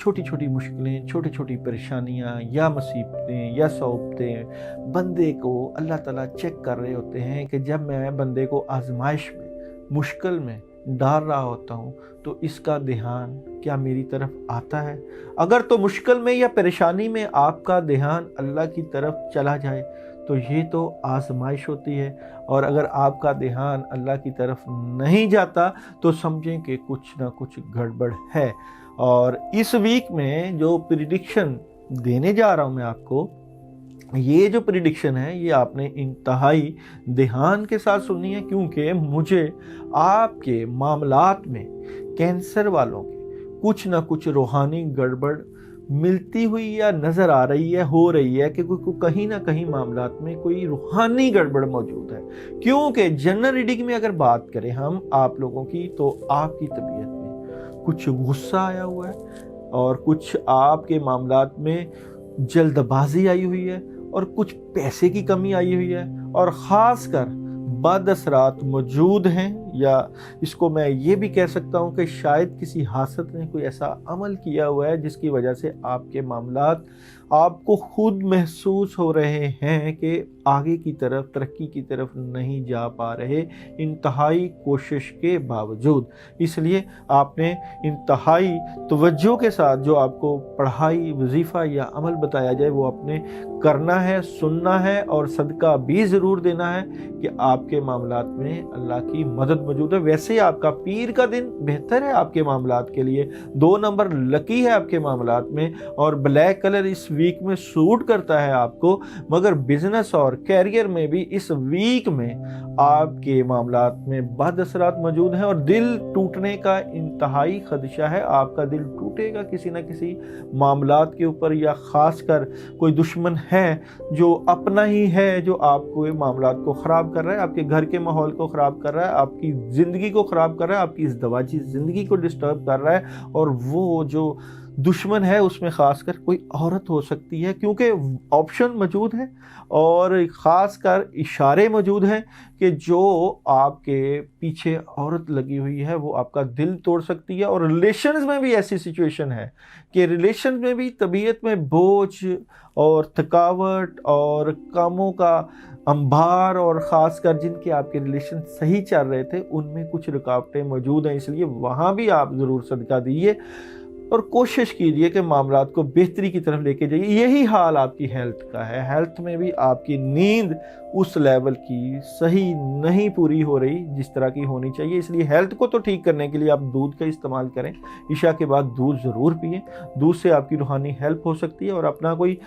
छोटी छोटी मुश्किलें, छोटी छोटी परेशानियां या मुसीबतें या सौबतें बंदे को अल्लाह ताला चेक कर रहे होते हैं कि जब मैं बंदे को आजमाइश में, मुश्किल में डाल रहा होता हूँ, तो इसका ध्यान क्या मेरी तरफ आता है? अगर तो मुश्किल में या परेशानी में आपका ध्यान अल्लाह की तरफ चला जाए, तो ये तो आजमाइश होती है। और अगर आपका ध्यान अल्लाह की तरफ नहीं जाता, तो समझें कि कुछ ना कुछ गड़बड़ है। और इस वीक में जो प्रिडिक्शन देने जा रहा हूँ मैं आपको, ये जो प्रिडिक्शन है, ये आपने इंतहाई ध्यान के साथ सुननी है, क्योंकि मुझे आपके मामलात में कैंसर वालों के कुछ ना कुछ रूहानी गड़बड़ मिलती हुई या नज़र आ रही है, हो रही है कि कहीं ना कहीं मामलात में कोई रूहानी गड़बड़ मौजूद है। क्योंकि जनरल रीडिंग में अगर बात करें हम आप लोगों की, तो आपकी तबीयत में कुछ गुस्सा आया हुआ है, और कुछ आपके मामलात में जल्दबाजी आई हुई है, और कुछ पैसे की कमी आई हुई है, और ख़ास कर बद असरात मौजूद हैं। या इसको मैं ये भी कह सकता हूँ कि शायद किसी हासद ने कोई ऐसा अमल किया हुआ है जिसकी वजह से आपके मामलात आपको खुद महसूस हो रहे हैं कि आगे की तरफ, तरक्की की तरफ नहीं जा पा रहे, इंतहाई कोशिश के बावजूद। इसलिए आपने इंतहाई तवज्जो के साथ जो आपको पढ़ाई, वजीफ़ा या अमल बताया जाए, वो आपने करना है, सुनना है, और सदका भी ज़रूर देना है कि आपके मामलात में अल्लाह की मदद मौजूद है। वैसे ही आपका पीर का दिन बेहतर है आपके मामलात के लिए, 2 नंबर लकी है आपके मामलात में, और ब्लैक कलर इस वीक में सूट करता है आपको। मगर बिजनेस और कैरियर में भी इस वीक में आपके मामलात में बद असरात मौजूद हैं, और दिल टूटने का इंतहाई खदशा है। आपका दिल टूटेगा किसी न किसी मामलात के ऊपर, या ख़ासकर कोई दुश्मन है जो अपना ही है, जो आपको मामलात को ख़राब कर रहा है, आपके घर के माहौल को ख़राब कर रहा है, आपकी ज़िंदगी को ख़राब कर रहा है, आपकी इस दवाजी ज़िंदगी को डिस्टर्ब कर रहा है। और वो जो दुश्मन है उसमें ख़ासकर कोई औरत हो सकती है, क्योंकि ऑप्शन मौजूद है और ख़ासकर इशारे मौजूद हैं कि जो आपके पीछे औरत लगी हुई है वो आपका दिल तोड़ सकती है। और रिलेशंस में भी ऐसी सिचुएशन है कि रिलेशन में भी तबीयत में बोझ और थकावट और कामों का अंबार, और ख़ासकर जिनके आपके रिलेशन सही चल रहे थे उनमें कुछ रुकावटें मौजूद हैं। इसलिए वहाँ भी आप ज़रूर सदका दीजिए और कोशिश कीजिए कि मामलात को बेहतरी की तरफ लेके जाइए। यही हाल आपकी हेल्थ का है। हेल्थ में भी आपकी नींद उस लेवल की सही नहीं पूरी हो रही जिस तरह की होनी चाहिए। इसलिए हेल्थ को तो ठीक करने के लिए आप दूध का इस्तेमाल करें, इशा के बाद दूध ज़रूर पिएं। दूध से आपकी रूहानी हेल्प हो सकती है। और अपना कोई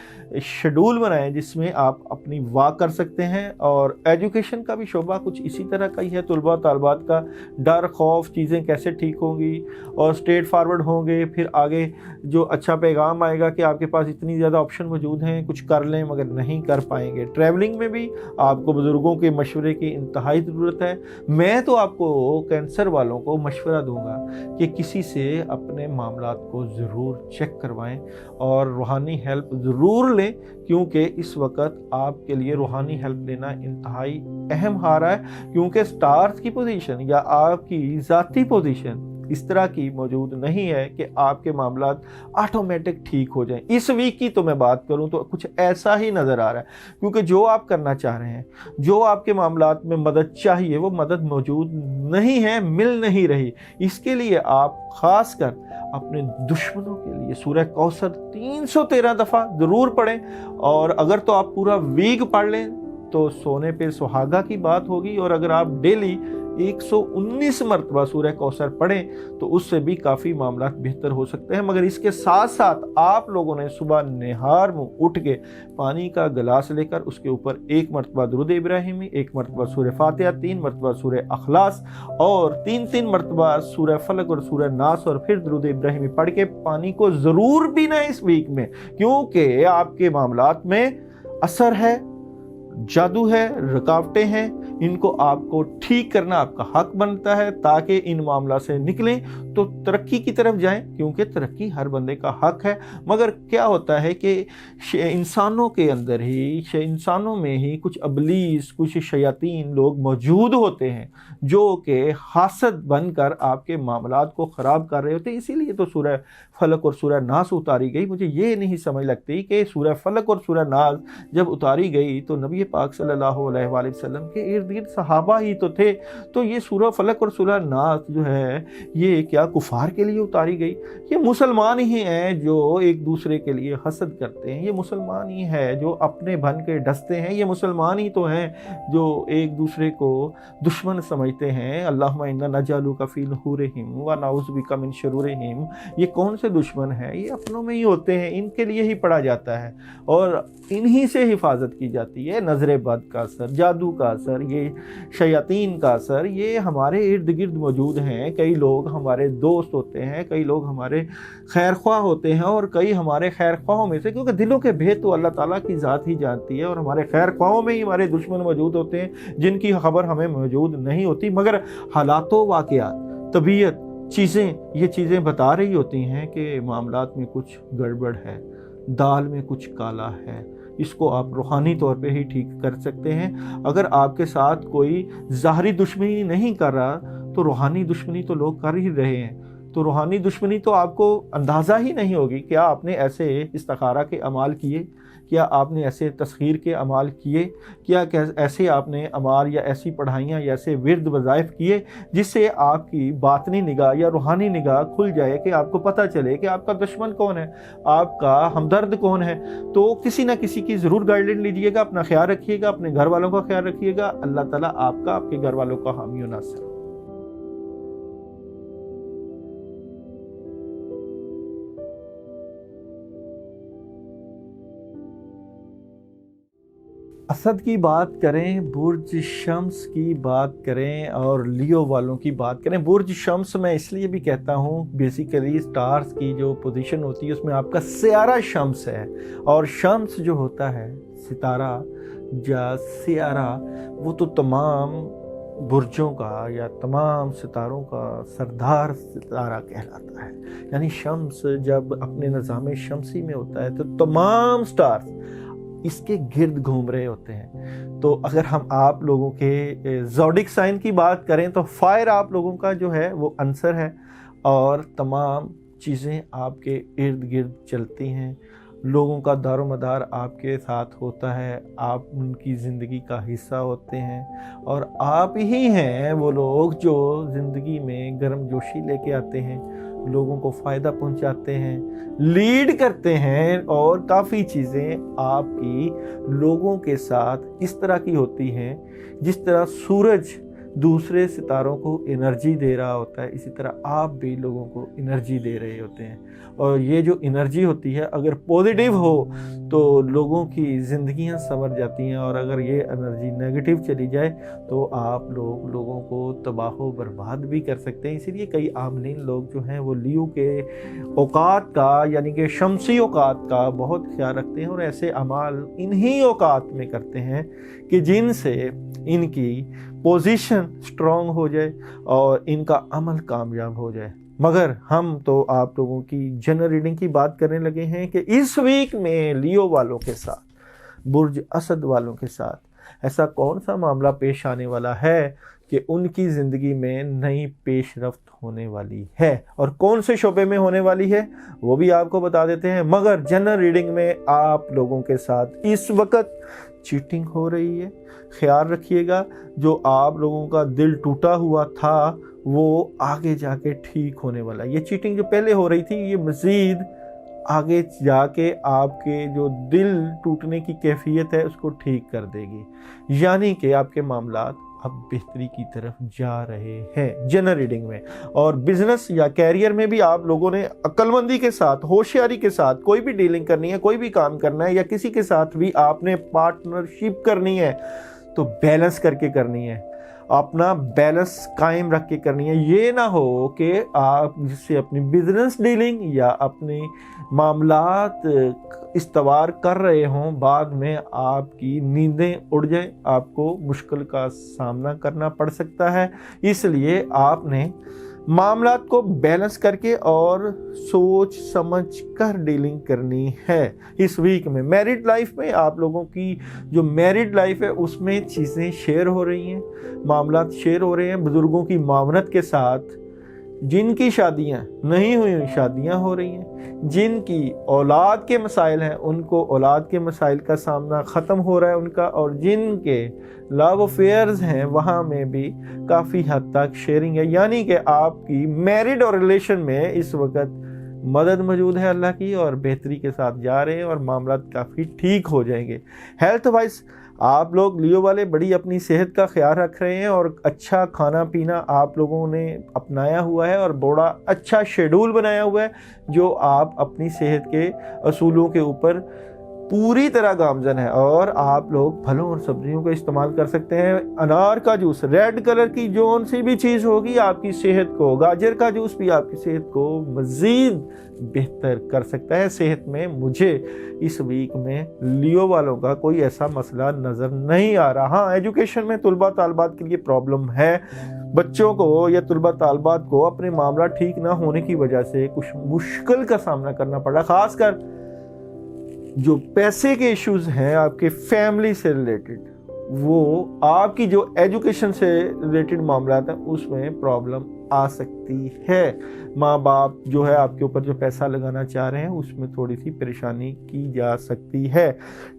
शेड्यूल बनाएं जिसमें आप अपनी वाक कर सकते हैं। और एजुकेशन का भी शोबा कुछ इसी तरह का ही है। तलबा तालबात का डर, खौफ, चीज़ें कैसे ठीक होंगी और स्ट्रेट फारवर्ड होंगे, फिर आगे जो अच्छा पैगाम आएगा कि आपके पास इतनी ज़्यादा ऑप्शन मौजूद हैं, कुछ कर लें मगर नहीं कर पाएंगे। ट्रैवलिंग में भी आपको बुज़ुर्गों के मशवरे की इंतहाई ज़रूरत है। मैं तो आपको कैंसर वालों को मशवरा दूंगा कि किसी से अपने मामलात को ज़रूर चेक करवाएं और रूहानी हेल्प ज़रूर लें, क्योंकि इस वक्त आपके लिए रूहानी हेल्प लेना इंतहाई अहम आ रहा है। क्योंकि स्टार्स की पोजीशन या आपकी ज़ाती पोजीशन इस तरह की मौजूद नहीं है कि आपके मामलात ऑटोमेटिक ठीक हो जाएं। इस वीक की तो मैं बात करूं तो कुछ ऐसा ही नज़र आ रहा है, क्योंकि जो आप करना चाह रहे हैं, जो आपके मामलात में मदद चाहिए, वो मदद मौजूद नहीं है, मिल नहीं रही। इसके लिए आप ख़ासकर अपने दुश्मनों के लिए सूरह कौसर 313 दफ़ा ज़रूर पढ़ें। और अगर तो आप पूरा वीक पढ़ लें तो सोने पे सुहागा की बात होगी। और अगर आप डेली 119 मरतबा सूरह कौसर पढ़ें तो उससे भी काफ़ी मामला बेहतर हो सकते हैं। मगर इसके साथ साथ आप लोगों ने सुबह निहार मुँह उठ के पानी का गिलास लेकर उसके ऊपर 1 मरतबा दुरूद इब्राहिमी, 1 मरतबा सूरह फातिहा, 3 मरतबा सूरह अखलास और 3 मरतबा सूरह फलक और सूरह नास और फिर दुरूद इब्राहिमी पढ़ के पानी को ज़रूर पीना इस वीक में, क्योंकि आपके मामलात में असर है, जादू है, रुकावटें हैं, इनको आपको ठीक करना आपका हक बनता है ताकि इन मामला से निकलें तो तरक्की की तरफ जाएं, क्योंकि तरक्की हर बंदे का हक है। मगर क्या होता है कि इंसानों के अंदर ही, इंसानों में ही कुछ अबलीस, कुछ शयातीन लोग मौजूद होते हैं जो कि हासद बनकर आपके मामलात को ख़राब कर रहे होते हैं। इसीलिए तो सूरह फलक और सूरह नास उतारी गई। मुझे ये नहीं समझ लगती कि सूरह फलक और सूरह नास जब उतारी गई तो नबी पाक सल्लल्लाहु अलैहि वसल्लम के इर्द गिर्द सहाबा ही तो थे, तो ये सूरह फलक और सूरह नास जो है ये क्या कुफार के लिए उतारी गई? ये मुसलमान ही हैं जो एक दूसरे के लिए हसद करते हैं, ये मुसलमान ही है जो अपने बन के डसते हैं, ये मुसलमान ही तो हैं जो एक दूसरे को दुश्मन समझते हैं। अल्लाहुम्मा इन्ना नजअलुका फी नुहूरिहिम व नऊज़ु बिका मिन शुरूरिहिम। ये कौन से दुश्मन है? ये अपनों में ही होते हैं, इनके लिए ही पढ़ा जाता है और इन्हीं से हिफाजत की जाती है। नजर बद का असर, जादू का असर, ये शयातीन का असर, ये हमारे इर्द गिर्द मौजूद हैं। कई लोग हमारे दोस्त होते हैं, कई लोग हमारे खैर ख्वाह होते हैं और कई हमारे खैर ख्वाहों में से, क्योंकि दिलों के भेद तो अल्लाह ताला की ज़ात ही जानती है, और हमारे खैर ख्वाहों में ही हमारे दुश्मन मौजूद होते हैं जिनकी खबर हमें मौजूद नहीं होती। मगर हालातों, वाक़यात, तबीयत, चीज़ें, ये चीज़ें बता रही होती हैं कि मामलात में कुछ गड़बड़ है, दाल में कुछ काला है। इसको आप रूहानी तौर पे ही ठीक कर सकते हैं। अगर आपके साथ कोई ज़ाहरी दुश्मनी नहीं कर रहा तो रूहानी दुश्मनी तो लोग कर ही रहे हैं। तो रूहानी दुश्मनी तो आपको अंदाज़ा ही नहीं होगी। क्या आपने ऐसे इस्तिखारा के अमाल किए? क्या आपने ऐसे तस्खीर के अमाल किए? क्या ऐसे आपने अमाल या ऐसी पढ़ाइयाँ या ऐसे विर्द वज़ाइफ किए जिससे आपकी बातनी निगाह या रूहानी निगाह खुल जाए कि आपको पता चले कि आपका दुश्मन कौन है, आपका हमदर्द कौन है? तो किसी ना किसी की ज़रूर गाइडेंस लीजिएगा, अपना ख्याल रखिएगा, अपने घर वालों का ख्याल रखिएगा। अल्लाह ताला आपका, आपके घर वालों का हामी और नासिर। असद की बात करें, बुर्ज शम्स की बात करें और लियो वालों की बात करें। बुर्ज शम्स मैं इसलिए भी कहता हूँ, बेसिकली स्टार्स की जो पोजीशन होती है उसमें आपका सियारा शम्स है, और शम्स जो होता है सितारा या सियारा, वो तो तमाम बुर्जों का या तमाम सितारों का सरदार सितारा कहलाता है। यानी शम्स जब अपने निज़ाम शम्सी में होता है तो तमाम स्टार्स इसके गिर्द घूम रहे होते हैं। तो अगर हम आप लोगों के ज़ोडिक साइन की बात करें तो फायर आप लोगों का जो है वो आंसर है, और तमाम चीज़ें आपके इर्द गिर्द चलती हैं। लोगों का दारोमदार आपके साथ होता है, आप उनकी ज़िंदगी का हिस्सा होते हैं, और आप ही हैं वो लोग जो ज़िंदगी में गर्मजोशी लेके आते हैं, लोगों को फ़ायदा पहुंचाते हैं, लीड करते हैं, और काफ़ी चीज़ें आपकी लोगों के साथ इस तरह की होती हैं जिस तरह सूरज दूसरे सितारों को एनर्जी दे रहा होता है, इसी तरह आप भी लोगों को एनर्जी दे रहे होते हैं। और ये जो एनर्जी होती है अगर पॉजिटिव हो तो लोगों की ज़िंदगियां संवर जाती हैं, और अगर ये एनर्जी नेगेटिव चली जाए तो आप लोगों को तबाह बर्बाद भी कर सकते हैं। इसीलिए कई आमलीन लोग जो हैं वो लियो के औकात का, यानी कि शमसी औकात का बहुत ख्याल रखते हैं, और ऐसे अमाल इन्हीं औकात में करते हैं कि जिनसे इनकी पोजीशन स्ट्रॉन्ग हो जाए और इनका अमल कामयाब हो जाए। मगर हम तो आप लोगों की जनरल रीडिंग की बात करने लगे हैं कि इस वीक में लियो वालों के साथ, बुर्ज असद वालों के साथ ऐसा कौन सा मामला पेश आने वाला है कि उनकी ज़िंदगी में नई पेशरफ्त होने वाली है, और कौन से शोबे में होने वाली है वो भी आपको बता देते हैं। मगर जनरल रीडिंग में आप लोगों के साथ इस वक्त चीटिंग हो रही है। ख्याल रखिएगा, जो आप लोगों का दिल टूटा हुआ था वो आगे जाके ठीक होने वाला है। ये चीटिंग जो पहले हो रही थी ये मज़ीद आगे जाके आपके जो दिल टूटने की कैफियत है उसको ठीक कर देगी। यानी कि आपके मामलात अब बेहतरी की तरफ जा रहे हैं जनरल रीडिंग में। और बिजनेस या कैरियर में भी आप लोगों ने अक्लमंदी के साथ, होशियारी के साथ कोई भी डीलिंग करनी है, कोई भी काम करना है, या किसी के साथ भी आपने पार्टनरशिप करनी है तो बैलेंस करके करनी है, अपना बैलेंस कायम रख के करनी है। ये ना हो कि आप जिससे अपनी बिजनेस डीलिंग या अपने मामलात इस्तवार कर रहे हों, बाद में आपकी नींदें उड़ जाए, आपको मुश्किल का सामना करना पड़ सकता है। इसलिए आपने मामलात को बैलेंस करके और सोच समझ कर डीलिंग करनी है। इस वीक में मैरिड लाइफ में आप लोगों की जो मैरिड लाइफ है उसमें चीज़ें शेयर हो रही हैं, मामलात शेयर हो रहे हैं। बुजुर्गों की मावनत के साथ जिनकी शादियां नहीं हुई शादियां हो रही हैं, जिनकी औलाद के मसाइल हैं उनको औलाद के मसाइल का सामना ख़त्म हो रहा है उनका, और जिनके लव अफेयर्स हैं वहाँ में भी काफ़ी हद तक शेयरिंग है। यानी कि आपकी मैरिड और रिलेशन में इस वक्त मदद मौजूद है अल्लाह की, और बेहतरी के साथ जा रहे हैं और मामला काफ़ी ठीक हो जाएंगे। हेल्थ वाइज आप लोग लियो वाले बड़ी अपनी सेहत का ख्याल रख रहे हैं और अच्छा खाना पीना आप लोगों ने अपनाया हुआ है और बड़ा अच्छा शेड्यूल बनाया हुआ है, जो आप अपनी सेहत के असूलों के ऊपर पूरी तरह गामजन है। और आप लोग फलों और सब्जियों का इस्तेमाल कर सकते हैं। अनार का जूस, रेड कलर की जौन सी भी चीज़ होगी आपकी सेहत को, गाजर का जूस भी आपकी सेहत को मज़ीद बेहतर कर सकता है। सेहत में मुझे इस वीक में लियो वालों का कोई ऐसा मसला नज़र नहीं आ रहा। हाँ, एजुकेशन में तुलबा तालबात के लिए प्रॉब्लम है। बच्चों को या तुलबा तालबात को अपने मामला ठीक ना होने की वजह से कुछ मुश्किल का सामना करना पड़ रहा, ख़ासकर जो पैसे के इश्यूज हैं आपके फैमिली से रिलेटेड, वो आपकी जो एजुकेशन से रिलेटेड मामला है उसमें प्रॉब्लम आ सकती है। माँ बाप जो है आपके ऊपर जो पैसा लगाना चाह रहे हैं उसमें थोड़ी सी परेशानी की जा सकती है।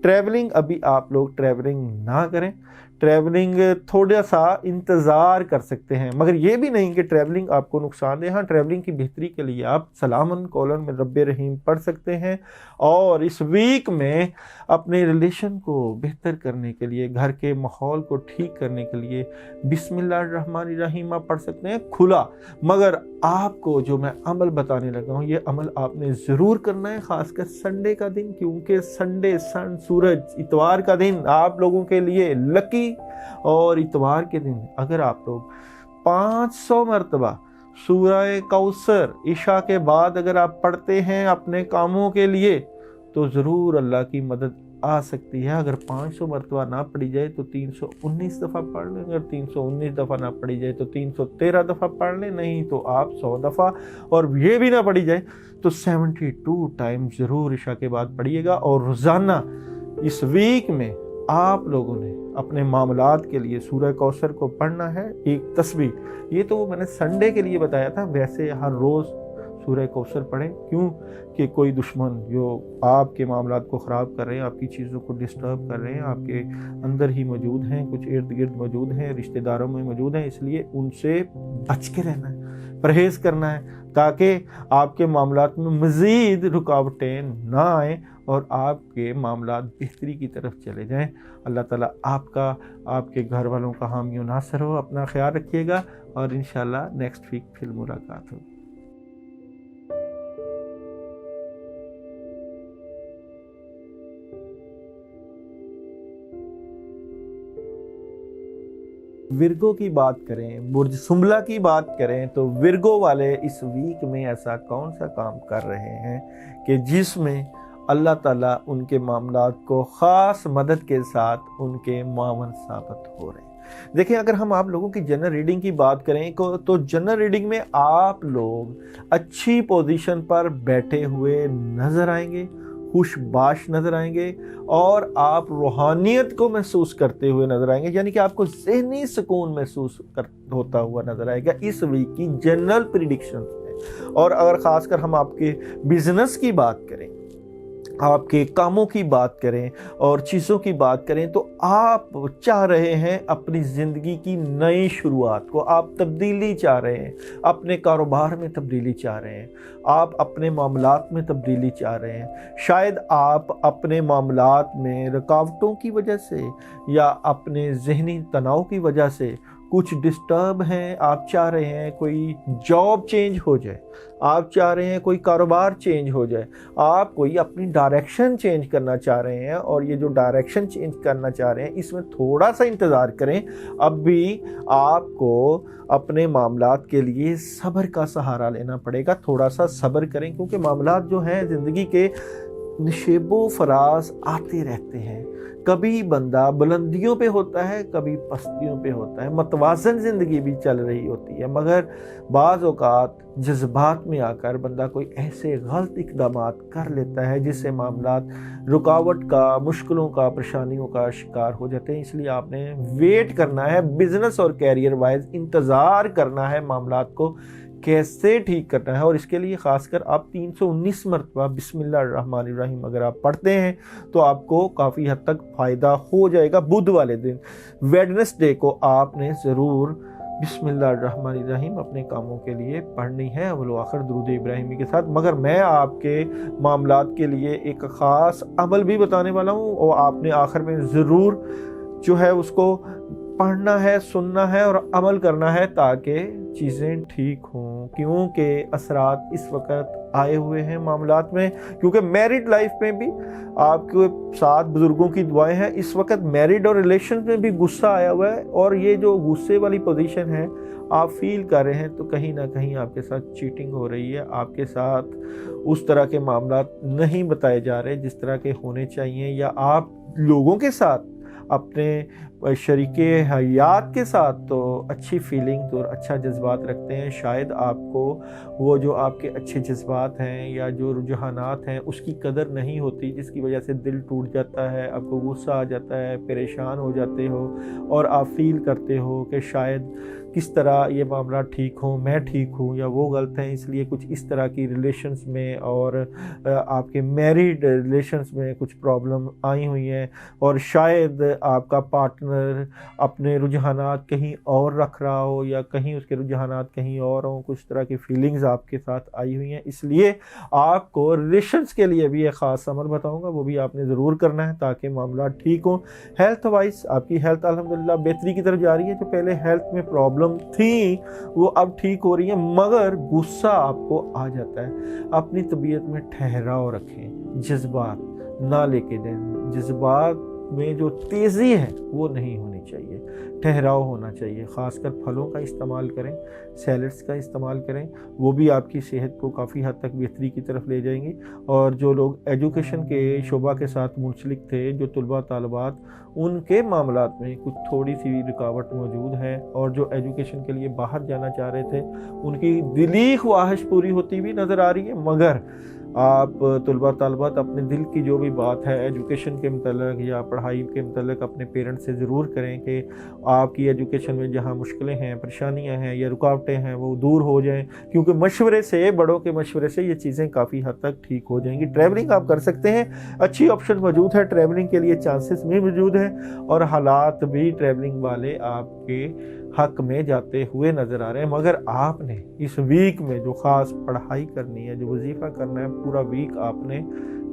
ट्रैवलिंग, अभी आप लोग ट्रैवलिंग ना करें, ट्रैवलिंग थोड़ा सा इंतज़ार कर सकते हैं, मगर ये भी नहीं कि ट्रैवलिंग आपको नुकसान दे। हाँ, ट्रैवलिंग की बेहतरी के लिए आप सलामन कौलन में रब्बे रहीम पढ़ सकते हैं। और इस वीक में अपने रिलेशन को बेहतर करने के लिए, घर के माहौल को ठीक करने के लिए बिस्मिल्लाहिर्रहमानिर्रहीम आप पढ़ सकते हैं खुला। मगर आपको जो मैं अमल बताने लगा हूँ, ये अमल आपने ज़रूर करना है, ख़ासकर संडे का दिन, क्योंकि संडे सन सूरज इतवार का दिन आप लोगों के लिए लकी। और इतवार के दिन अगर आप लोग 500 मरतबा सूरह कौसर इशा के बाद अगर आप पढ़ते हैं अपने कामों के लिए, तो ज़रूर अल्लाह की मदद आ सकती है। अगर 500 मरतबा ना पढ़ी जाए तो 319 दफ़ा पढ़ लें, अगर 319 दफ़ा ना पढ़ी जाए तो 313 दफ़ा पढ़ लें, नहीं तो आप 100 दफ़ा, और ये भी ना पढ़ी जाए तो 72 टाइम ज़रूर इशा के बाद पढ़िएगा। और रोज़ाना इस वीक में आप लोगों ने अपने मामलात के लिए सूरह कौसर को पढ़ना है, एक तस्बीह। ये तो मैंने संडे के लिए बताया था, वैसे हर रोज़ सूरह कौसर पढ़ें। क्यों कि कोई दुश्मन जो आपके मामलात को ख़राब कर रहे हैं, आपकी चीज़ों को डिस्टर्ब कर रहे हैं, आपके अंदर ही मौजूद हैं, कुछ इर्द गिर्द मौजूद हैं, रिश्तेदारों में मौजूद हैं, इसलिए उनसे बच के रहना है, परहेज़ करना है, ताकि आपके मामलात में मज़ीद रुकावटें ना आएँ और आपके मामलात बेहतरी की तरफ चले जाएं। अल्लाह ताला आपका, आपके घर वालों का हामी व नासर हो। अपना ख्याल रखिएगा और इंशाल्लाह नेक्स्ट वीक फिर मुलाकात हो। विर्गो की बात करें, बुर्ज सुंबला की बात करें, तो विर्गो वाले इस वीक में ऐसा कौन सा काम कर रहे हैं कि जिसमें अल्लाह ताला उनके मामलात को ख़ास मदद के साथ उनके मावन साबित हो रहे हैं। देखिए, अगर हम आप लोगों की जनरल रीडिंग की बात करें तो जनरल रीडिंग में आप लोग अच्छी पोजीशन पर बैठे हुए नज़र आएंगे, खुशबाश नज़र आएंगे, और आप रूहानियत को महसूस करते हुए नज़र आएंगे, यानी कि आपको ज़हनी सुकून महसूस होता हुआ नज़र आएगा। इस वीक की जनरल प्रिडिक्शन है। और अगर ख़ासकर हम आपके बिजनेस की बात करें आपके कामों की बात करें और चीज़ों की बात करें, तो आप चाह रहे हैं अपनी ज़िंदगी की नई शुरुआत को, आप तब्दीली चाह रहे हैं, अपने कारोबार में तब्दीली चाह रहे हैं, आप अपने मामलात में तब्दीली चाह रहे हैं। शायद आप अपने मामलात में रुकावटों की वजह से या अपने ज़हनी तनाव की वजह से कुछ डिस्टर्ब हैं। आप चाह रहे हैं कोई जॉब चेंज हो जाए, आप चाह रहे हैं कोई कारोबार चेंज हो जाए, आप कोई अपनी डायरेक्शन चेंज करना चाह रहे हैं। और ये जो डायरेक्शन चेंज करना चाह रहे हैं, इसमें थोड़ा सा इंतज़ार करें। अब भी आपको अपने मामलात के लिए सब्र का सहारा लेना पड़ेगा। थोड़ा सा सब्र करें, क्योंकि मामलात जो हैं ज़िंदगी के निशेबो फराज आते रहते हैं। कभी बंदा बुलंदियों पे होता है, कभी पस्तियों पे होता है, मतवाज़न ज़िंदगी भी चल रही होती है। मगर बाज़ औक़ात जज्बात में आकर बंदा कोई ऐसे गलत इक़दामात कर लेता है जिससे मामलात रुकावट का, मुश्किलों का, परेशानियों का शिकार हो जाते हैं। इसलिए आपने वेट करना है, बिज़नेस और कैरियर वाइज इंतज़ार करना है मामलात को कैसे ठीक करना है। और इसके लिए ख़ासकर आप 319 मरतबा बिस्मिल्लाहिर्रहमानिर्रहीम अगर आप पढ़ते हैं तो आपको काफ़ी हद तक फ़ायदा हो जाएगा। बुध वाले दिन, वेडनेसडे को आपने ज़रूर बिस्मिल्लाहिर्रहमानिर्रहीम अपने कामों के लिए पढ़नी है अव्वल व आखिर दुरूद इब्राहिमी के साथ। मगर मैं आपके मामलात के लिए एक ख़ास अमल भी बताने वाला हूँ, और आपने आखिर में ज़रूर जो है उसको पढ़ना है, सुनना है और अमल करना है, ताकि चीज़ें ठीक हों। क्योंकि असरात इस वक्त आए हुए हैं मामलात में, क्योंकि मैरिड लाइफ में भी आपके साथ बुज़ुर्गों की दुआएं हैं। इस वक्त मैरिड और रिलेशन में भी गुस्सा आया हुआ है, और ये जो गुस्से वाली पोजीशन है आप फील कर रहे हैं, तो कहीं ना कहीं आपके साथ चीटिंग हो रही है। आपके साथ उस तरह के मामलात नहीं बताए जा रहे जिस तरह के होने चाहिए, या आप लोगों के साथ अपने शरीके हयात के साथ तो अच्छी फीलिंग और अच्छा जज्बात रखते हैं। शायद आपको वो जो आपके अच्छे जज्बात हैं या जो रुझानात हैं उसकी कदर नहीं होती, जिसकी वजह से दिल टूट जाता है, आपको गुस्सा आ जाता है, परेशान हो जाते हो और आप फील करते हो कि शायद किस तरह ये मामला ठीक हो, मैं ठीक हूँ या वो गलत है। इसलिए कुछ इस तरह की रिलेशंस में और आपके मैरिड रिलेशंस में कुछ प्रॉब्लम आई हुई हैं, और शायद आपका पार्टनर अपने रुझानात कहीं और रख रहा हो या कहीं उसके रुझानात कहीं और हों। कुछ तरह की फीलिंग्स आपके साथ आई हुई हैं। इसलिए आपको रिलेशंस के लिए भी एक ख़ास अमल बताऊँगा, वो भी आपने ज़रूर करना है ताकि मामला ठीक हो। हेल्थ वाइज आपकी हेल्थ अल्हम्दुलिल्लाह बेहतरी की तरफ जा रही है। जो पहले हेल्थ में प्रॉब्लम थी वो अब ठीक हो रही है, मगर गुस्सा आपको आ जाता है। अपनी तबीयत में ठहराव रखें, जज्बात ना लेके दें। जज्बात में जो तेज़ी है वो नहीं होनी चाहिए, ठहराव होना चाहिए। ख़ासकर फलों का इस्तेमाल करें, सैलड्स का इस्तेमाल करें, वो भी आपकी सेहत को काफ़ी हद तक बेहतरी की तरफ ले जाएंगी। और जो लोग एजुकेशन के शोबा के साथ मुंसलिक थे, जो तलबा तालबात, उनके मामलात में कुछ थोड़ी सी रुकावट मौजूद है, और जो एजुकेशन के लिए बाहर जाना चाह रहे थे उनकी दिली ख्वाहिश पूरी होती भी नज़र आ रही है। मगर आप तलबा तालबात अपने दिल की जो भी बात है एजुकेशन के मतलब या पढ़ाई के मतलब अपने पेरेंट्स से ज़रूर करें कि आपकी एजुकेशन में जहाँ मुश्किलें हैं, परेशानियां हैं या रुकावटें हैं वो दूर हो जाएं, क्योंकि मशवरे से, बड़ों के मशवरे से ये चीज़ें काफ़ी हद तक ठीक हो जाएंगी। ट्रैवलिंग आप कर सकते हैं, अच्छी ऑप्शन मौजूद है, ट्रैवलिंग के लिए चांसेस भी मौजूद हैं, और हालात भी ट्रैवलिंग वाले आपके हक में जाते हुए नज़र आ रहे हैं। मगर आपने इस वीक में जो ख़ास पढ़ाई करनी है, जो वजीफ़ा करना है, पूरा वीक आपने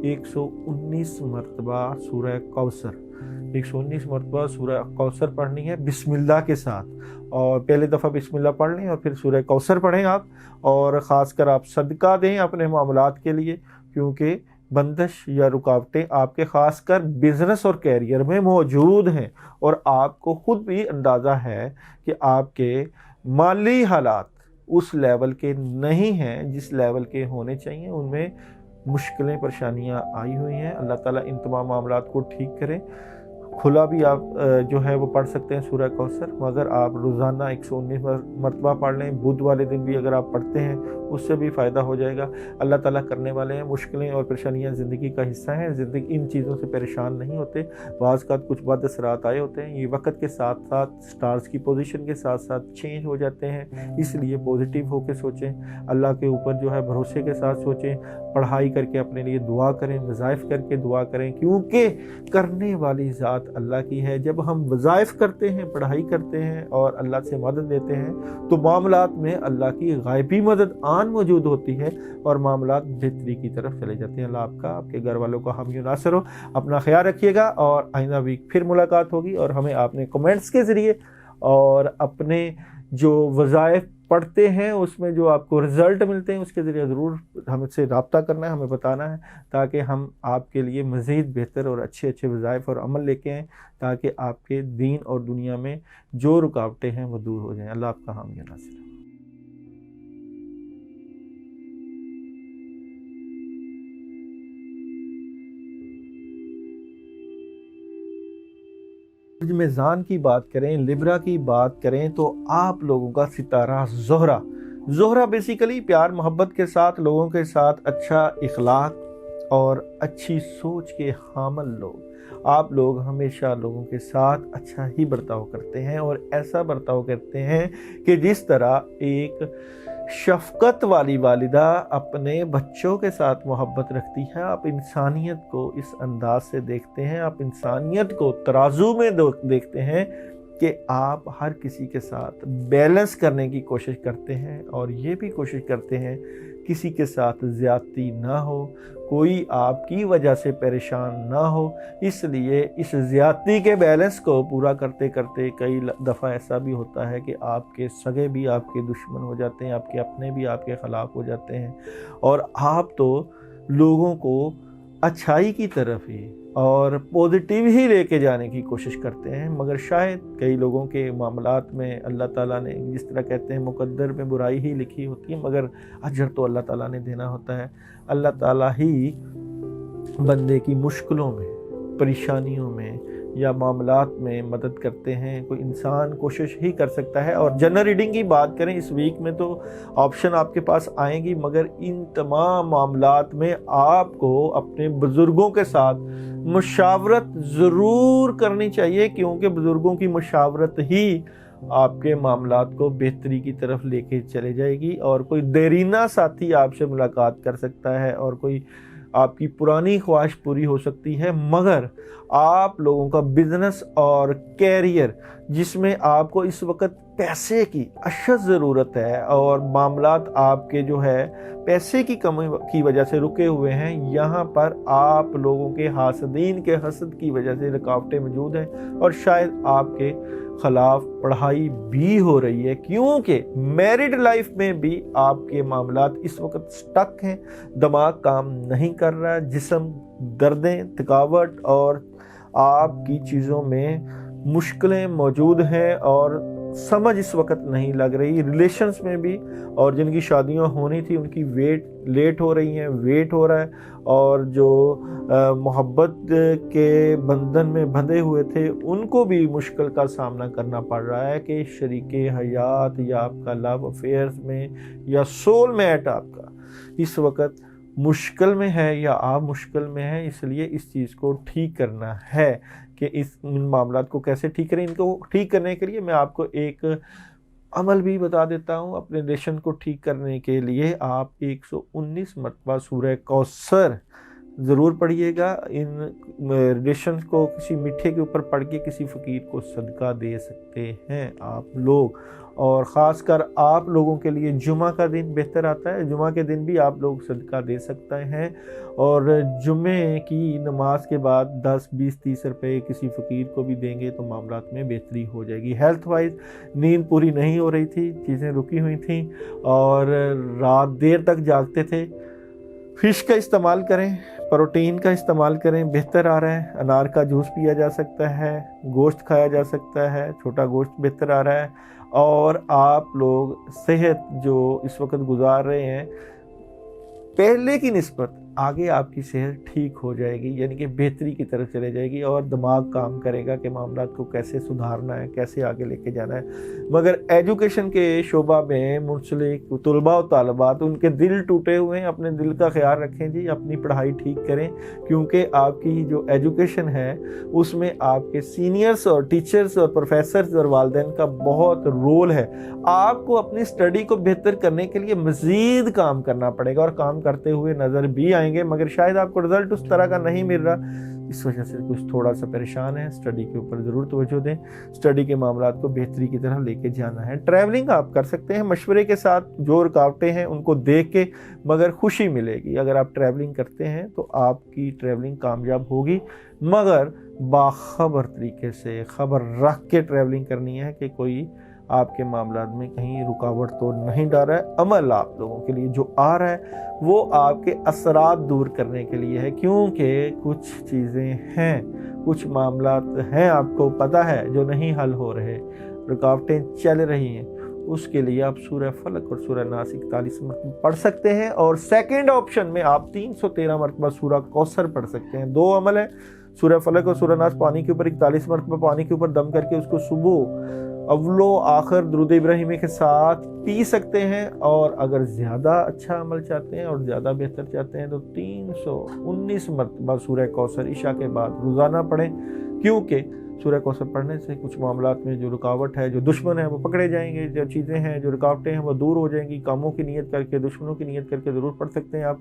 119 मरतबा सूरह कौसर 119 मरतबा सूरह कौसर पढ़नी है बिस्मिल्लाह के साथ। और पहले दफ़ा बिस्मिल्लाह पढ़ लें और फिर सूरह कौसर पढ़ें आप। और ख़ासकर आप सदका दें अपने मामलात के लिए, क्योंकि बंदिश या रुकावटें आपके ख़ासकर बिज़नेस और कैरियर में मौजूद हैं, और आपको ख़ुद भी अंदाज़ा है कि आपके माली हालात उस लेवल के नहीं हैं जिस लेवल के होने चाहिए। उनमें मुश्किलें, परेशानियां आई हुई हैं। अल्लाह ताला इन तमाम मामलात को ठीक करें। खुला भी आप जो है वो पढ़ सकते हैं सूरह कौसर, मगर आप रोज़ाना 119 मरतबा पढ़ लें। बुध वाले दिन भी अगर आप पढ़ते हैं उससे भी फ़ायदा हो जाएगा। अल्लाह ताला करने वाले हैं। मुश्किलें और परेशानियां ज़िंदगी का हिस्सा हैं। ज़िंदगी इन चीज़ों से परेशान नहीं होते। बाज़ का कुछ बद असरात आए होते हैं, ये वक्त के साथ साथ स्टार्स की पोजीशन के साथ साथ चेंज हो जाते हैं। इसलिए पॉजिटिव होकर सोचें, अल्लाह के ऊपर जो है भरोसे के साथ सोचें, पढ़ाई करके अपने लिए दुआ करें, वज़ाइफ करके दुआ करें, क्योंकि करने वाली ज़ात अल्लाह की है। जब हम वज़ाइफ करते हैं, पढ़ाई करते हैं और अल्लाह से मदद लेते हैं तो मामलात में अल्लाह की गायबी मदद आन मौजूद होती है और मामलात बेहतरी की तरफ चले जाते हैं। अल्लाह आपका, आपके घर वालों का हामी नासर हो। अपना ख्याल रखिएगा और आइंदा वीक फिर मुलाकात होगी। और हमें आपने कमेंट्स के ज़रिए और अपने जो वज़ाइफ पढ़ते हैं उसमें जो आपको रिज़ल्ट मिलते हैं उसके ज़रिए ज़रूर हमसे रब्ता करना है, हमें बताना है, ताकि हम आपके लिए मज़ीद बेहतर और अच्छे अच्छे वज़ाइफ और अमल लेके आएँ, ताकि आपके दीन और दुनिया में जो रुकावटें हैं वो दूर हो जाएं। अल्लाह आपका हामी नासिर। मेज़ान की बात करें, लिब्रा की बात करें तो आप लोगों का सितारा ज़ोहरा बेसिकली प्यार मोहब्बत के साथ, लोगों के साथ अच्छा इखलाक और अच्छी सोच के हामिल लोग। आप लोग हमेशा लोगों के साथ अच्छा ही बर्ताव करते हैं और ऐसा बर्ताव करते हैं कि जिस तरह एक शफ़क़त वाली वालिदा अपने बच्चों के साथ मोहब्बत रखती है। आप इंसानियत को इस अंदाज से देखते हैं, आप इंसानियत को तराजू में देखते हैं कि आप हर किसी के साथ बैलेंस करने की कोशिश करते हैं और ये भी कोशिश करते हैं किसी के साथ ज़्यादती ना हो, कोई आपकी वजह से परेशान ना हो। इसलिए इस ज़्यादती के बैलेंस को पूरा करते करते कई दफ़ा ऐसा भी होता है कि आपके सगे भी आपके दुश्मन हो जाते हैं, आपके अपने भी आपके ख़िलाफ़ हो जाते हैं और आप तो लोगों को अच्छाई की तरफ ही और पॉजिटिव ही लेके जाने की कोशिश करते हैं। मगर शायद कई लोगों के मामलात में अल्लाह ताला ने, जिस तरह कहते हैं मुकद्दर में बुराई ही लिखी होती है, मगर अजर तो अल्लाह ताला ने देना होता है। अल्लाह ताला ही बंदे की मुश्किलों में, परेशानियों में या मामलात में मदद करते हैं। कोई इंसान कोशिश ही कर सकता है। और जनरल रीडिंग की बात करें इस वीक में तो ऑप्शन आपके पास आएंगी, मगर इन तमाम मामलात में आपको अपने बुज़ुर्गों के साथ मुशावरत ज़रूर करनी चाहिए, क्योंकि बुज़ुर्गों की मुशावरत ही आपके मामलात को बेहतरी की तरफ लेके चले जाएगी। और कोई देरीना साथी आपसे मुलाकात कर सकता है और कोई आपकी पुरानी ख्वाहिश पूरी हो सकती है, मगर आप लोगों का बिजनेस और कैरियर जिसमें आपको इस वक्त पैसे की अशद ज़रूरत है और मामलात आपके जो है पैसे की कमी की वजह से रुके हुए हैं, यहाँ पर आप लोगों के हासदीन के हसद की वजह से रुकावटें मौजूद हैं और शायद आपके ख़िलाफ़ पढ़ाई भी हो रही है, क्योंकि मैरिड लाइफ में भी आपके मामलात इस वक्त स्टक हैं। दिमाग काम नहीं कर रहा, जिस्म दर्दें, थकावट और आपकी चीज़ों में मुश्किलें मौजूद हैं और समझ इस वक्त नहीं लग रही। रिलेशंस में भी, और जिनकी शादियां होनी थी उनकी लेट हो रही हैं, वेट हो रहा है, और जो मोहब्बत के बंधन में बंधे हुए थे उनको भी मुश्किल का सामना करना पड़ रहा है कि शरीके हयात या आपका लव अफेयर्स में या सोलमेट आपका इस वक्त मुश्किल में है या आप मुश्किल में हैं। इसलिए इस चीज़ को ठीक करना है कि इन मामलात को कैसे ठीक करें। इनको ठीक करने के लिए मैं आपको एक अमल भी बता देता हूँ। अपने रिलेशन को ठीक करने के लिए आप 119 मरतबा सूरह कौसर ज़रूर पढ़िएगा। इन रिलेशन को किसी मीठे के ऊपर पढ़ के किसी फ़कीर को सदका दे सकते हैं आप लोग। और ख़ासकर आप लोगों के लिए जुमा का दिन बेहतर आता है, जुमा के दिन भी आप लोग सदका दे सकते हैं। और जुमे की नमाज के बाद 10, 20, 30 रुपये किसी फ़कीर को भी देंगे तो मामलात में बेहतरी हो जाएगी। हेल्थ वाइज नींद पूरी नहीं हो रही थी, चीज़ें रुकी हुई थी और रात देर तक जागते थे, फ़िश का इस्तेमाल करें, प्रोटीन का इस्तेमाल करें, बेहतर आ रहा है। अनार का जूस पिया जा सकता है, गोश्त खाया जा सकता है, छोटा गोश्त बेहतर आ रहा है। और आप लोग सेहत जो इस वक्त गुजार रहे हैं पहले की निस्बत आगे आपकी सेहत ठीक हो जाएगी, यानी कि बेहतरी की तरफ चले जाएगी और दिमाग काम करेगा कि मामलात को कैसे सुधारना है, कैसे आगे लेके जाना है। मगर एजुकेशन के शोबा में मुंसलिक तलबा और तालबात, उनके दिल टूटे हुए हैं, अपने दिल का ख्याल रखें जी, अपनी पढ़ाई ठीक करें, क्योंकि आपकी जो एजुकेशन है उसमें आपके सीनियर्स और टीचर्स और प्रोफेसर्स और वालिदैन का बहुत रोल है। आपको अपनी स्टडी को बेहतर करने के लिए मज़ीद काम करना पड़ेगा और काम करते हुए नज़र भी आएंगे, मगर शायद आपको रिजल्ट उस तरह का नहीं मिल रहा, इस वजह से कुछ थोड़ा सा परेशान है। स्टडी के ऊपर ज़रूर तवज्जो दें, स्टडी के मामलात को बेहतरी की तरफ लेके जाना है। ट्रैवलिंग आप कर सकते हैं मशवरे के साथ, जो रुकावटें हैं उनको देख के, मगर खुशी मिलेगी। अगर आप ट्रैवलिंग करते हैं तो आपकी ट्रैवलिंग कामयाब होगी, मगर बाखबर तरीके से खबर रख के ट्रैवलिंग करनी है कि कोई आपके मामलात में कहीं रुकावट तो नहीं डाल रहा है। अमल आप लोगों के लिए जो आ रहा है वो आपके असरात दूर करने के लिए है, क्योंकि कुछ चीज़ें हैं, कुछ मामलात हैं, आपको पता है जो नहीं हल हो रहे, रुकावटें चल रही हैं। उसके लिए आप सूरह फलक और सूरह नास 41 मरतबा पढ़ सकते हैं, और सेकंड ऑप्शन में आप 313 मरतबा सूरह कौसर पढ़ सकते हैं। दो अमल है, सूरह फलक और सूरह नास पानी के ऊपर 41 मरतबा पानी के ऊपर दम करके उसको सुबह अव्वलो आखिर दुरूद इब्राहिमी के साथ पी सकते हैं, और अगर ज़्यादा अच्छा अमल चाहते हैं और ज़्यादा बेहतर चाहते हैं तो 319 मरतबा सूरह कौसर इशा के बाद रोज़ाना पढ़ें, क्योंकि सूरह कौसर पढ़ने से कुछ मामलात में जो रुकावट है, जो दुश्मन है वो पकड़े जाएंगे, जो चीज़ें हैं, जो रुकावटें हैं वो दूर हो जाएंगी। कामों की नीयत करके, दुश्मनों की नीयत करके ज़रूर पढ़ सकते हैं आप,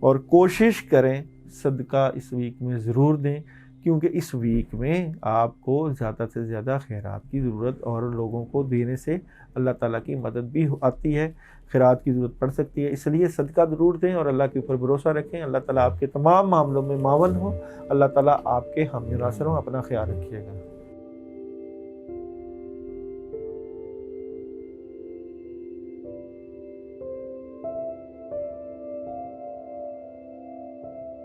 और कोशिश करें सदका इस वीक में ज़रूर दें, क्योंकि इस वीक में आपको ज़्यादा से ज़्यादा खैरात की ज़रूरत, और लोगों को देने से अल्लाह ताला की मदद भी आती है, खैरात की ज़रूरत पड़ सकती है। इसलिए सदका ज़रूर दें और अल्लाह के ऊपर भरोसा रखें। अल्लाह ताला आपके तमाम मामलों में मावन हो, अल्लाह ताला आपके हम नासर हों। अपना ख्याल रखिएगा।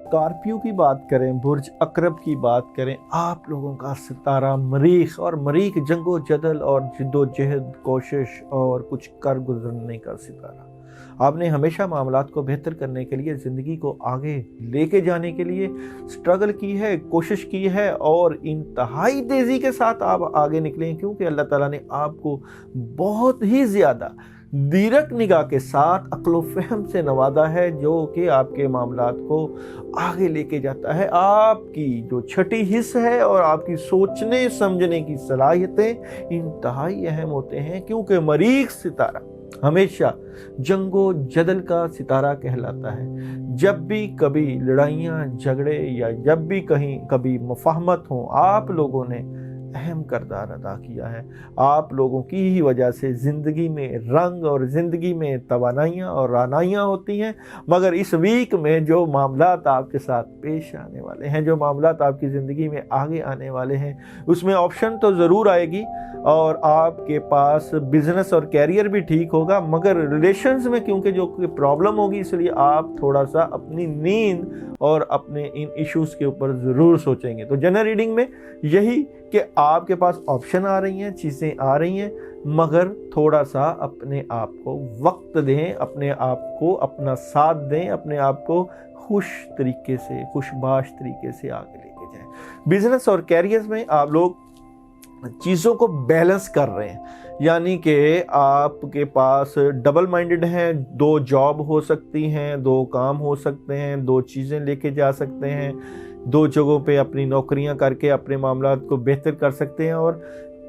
स्कॉर्पियो की बात करें, बुर्ज अकरब की बात करें, आप लोगों का सितारा मरीख, और मरीख जंगो जदल और जिद्दोजहद, कोशिश और कुछ कर गुजरने का सितारा। आपने हमेशा मामलात को बेहतर करने के लिए, ज़िंदगी को आगे लेके जाने के लिए स्ट्रगल की है, कोशिश की है, और इंतहाई तेज़ी के साथ आप आगे निकले, क्योंकि अल्लाह ताला ने आपको बहुत ही ज़्यादा दीरक निगाह के साथ अक्ल फ़हम से नवाजा है, जो कि आपके मामलात को आगे लेके जाता है। आपकी जो छठी हिस्स है और आपकी सोचने समझने की सलाहियतें इंतहाई अहम होते हैं, क्योंकि मरीख सितारा हमेशा जंगो जदल का सितारा कहलाता है। जब भी कभी लड़ाइयाँ झगड़े या जब भी कहीं कभी मुफाहमत हो, आप लोगों ने अहम किरदार अदा किया है। आप लोगों की ही वजह से ज़िंदगी में रंग और ज़िंदगी में तवानाइयाँ और रानाइयाँ होती हैं। मगर इस वीक में जो मामलात आपके साथ पेश आने वाले हैं, जो मामलात आपकी ज़िंदगी में आगे आने वाले हैं, उसमें ऑप्शन तो ज़रूर आएगी, और आपके पास बिजनेस और कैरियर भी ठीक होगा, मगर रिलेशंस में क्योंकि जो प्रॉब्लम होगी, इसलिए आप थोड़ा सा अपनी नींद और अपने इन इश्यूज़ के ऊपर ज़रूर सोचेंगे। तो जनरल रीडिंग में यही कि आपके पास ऑप्शन आ रही हैं, चीज़ें आ रही हैं, मगर थोड़ा सा अपने आप को वक्त दें, अपने आप को अपना साथ दें, अपने आप को खुश तरीके से, खुशबाश तरीके से आगे लेके जाएं। बिजनेस और कैरियर में आप लोग चीज़ों को बैलेंस कर रहे हैं, यानी कि आपके पास डबल माइंडेड हैं, दो जॉब हो सकती हैं, दो काम हो सकते हैं, दो चीज़ें लेके जा सकते हैं, दो जगहों पे अपनी नौकरियां करके अपने मामलात को बेहतर कर सकते हैं, और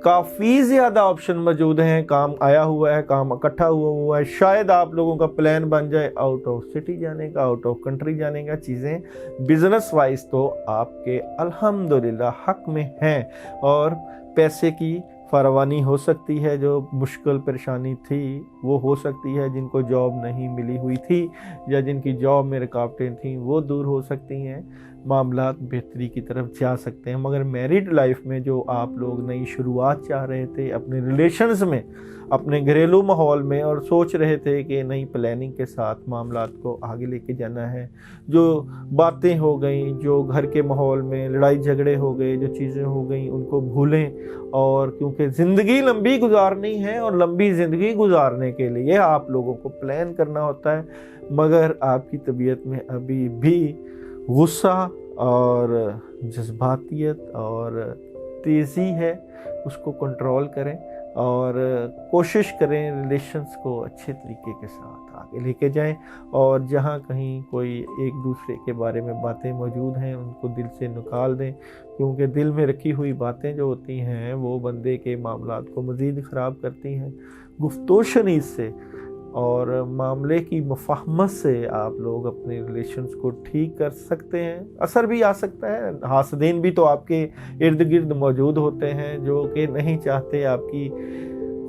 काफ़ी ज़्यादा ऑप्शन मौजूद हैं। काम आया हुआ है, काम इकट्ठा हुआ है, शायद आप लोगों का प्लान बन जाए आउट ऑफ सिटी जाने का, आउट ऑफ कंट्री जाने का। चीज़ें बिजनेस वाइज तो आपके अल्हम्दुलिल्लाह हक में हैं, और पैसे की फरावानी हो सकती है, जो मुश्किल परेशानी थी वो हो सकती है, जिनको जॉब नहीं मिली हुई थी या जिनकी जॉब में रुकावटें थीं वो दूर हो सकती हैं, मामलात बेहतरी की तरफ जा सकते हैं। मगर मैरिड लाइफ में जो आप लोग नई शुरुआत चाह रहे थे अपने रिलेशंस में, अपने घरेलू माहौल में, और सोच रहे थे कि नई प्लानिंग के साथ मामलात को आगे लेके जाना है, जो बातें हो गई, जो घर के माहौल में लड़ाई झगड़े हो गए, जो चीज़ें हो गई, उनको भूलें, और क्योंकि ज़िंदगी लंबी गुजारनी है, और लंबी ज़िंदगी गुजारने के लिए आप लोगों को प्लान करना होता है। मगर आपकी तबीयत में अभी भी गुस्सा और जज्बातियत और तेज़ी है, उसको कंट्रोल करें और कोशिश करें रिलेशंस को अच्छे तरीके के साथ आगे लेके जाएं। और जहां कहीं कोई एक दूसरे के बारे में बातें मौजूद हैं उनको दिल से निकाल दें, क्योंकि दिल में रखी हुई बातें जो होती हैं वो बंदे के मामलात को मज़ीद ख़राब करती हैं। गुफ्तोशनीद से और मामले की मुफाहमत से आप लोग अपने रिलेशंस को ठीक कर सकते हैं। असर भी आ सकता है, हासदीन भी तो आपके इर्द गिर्द मौजूद होते हैं जो कि नहीं चाहते आपकी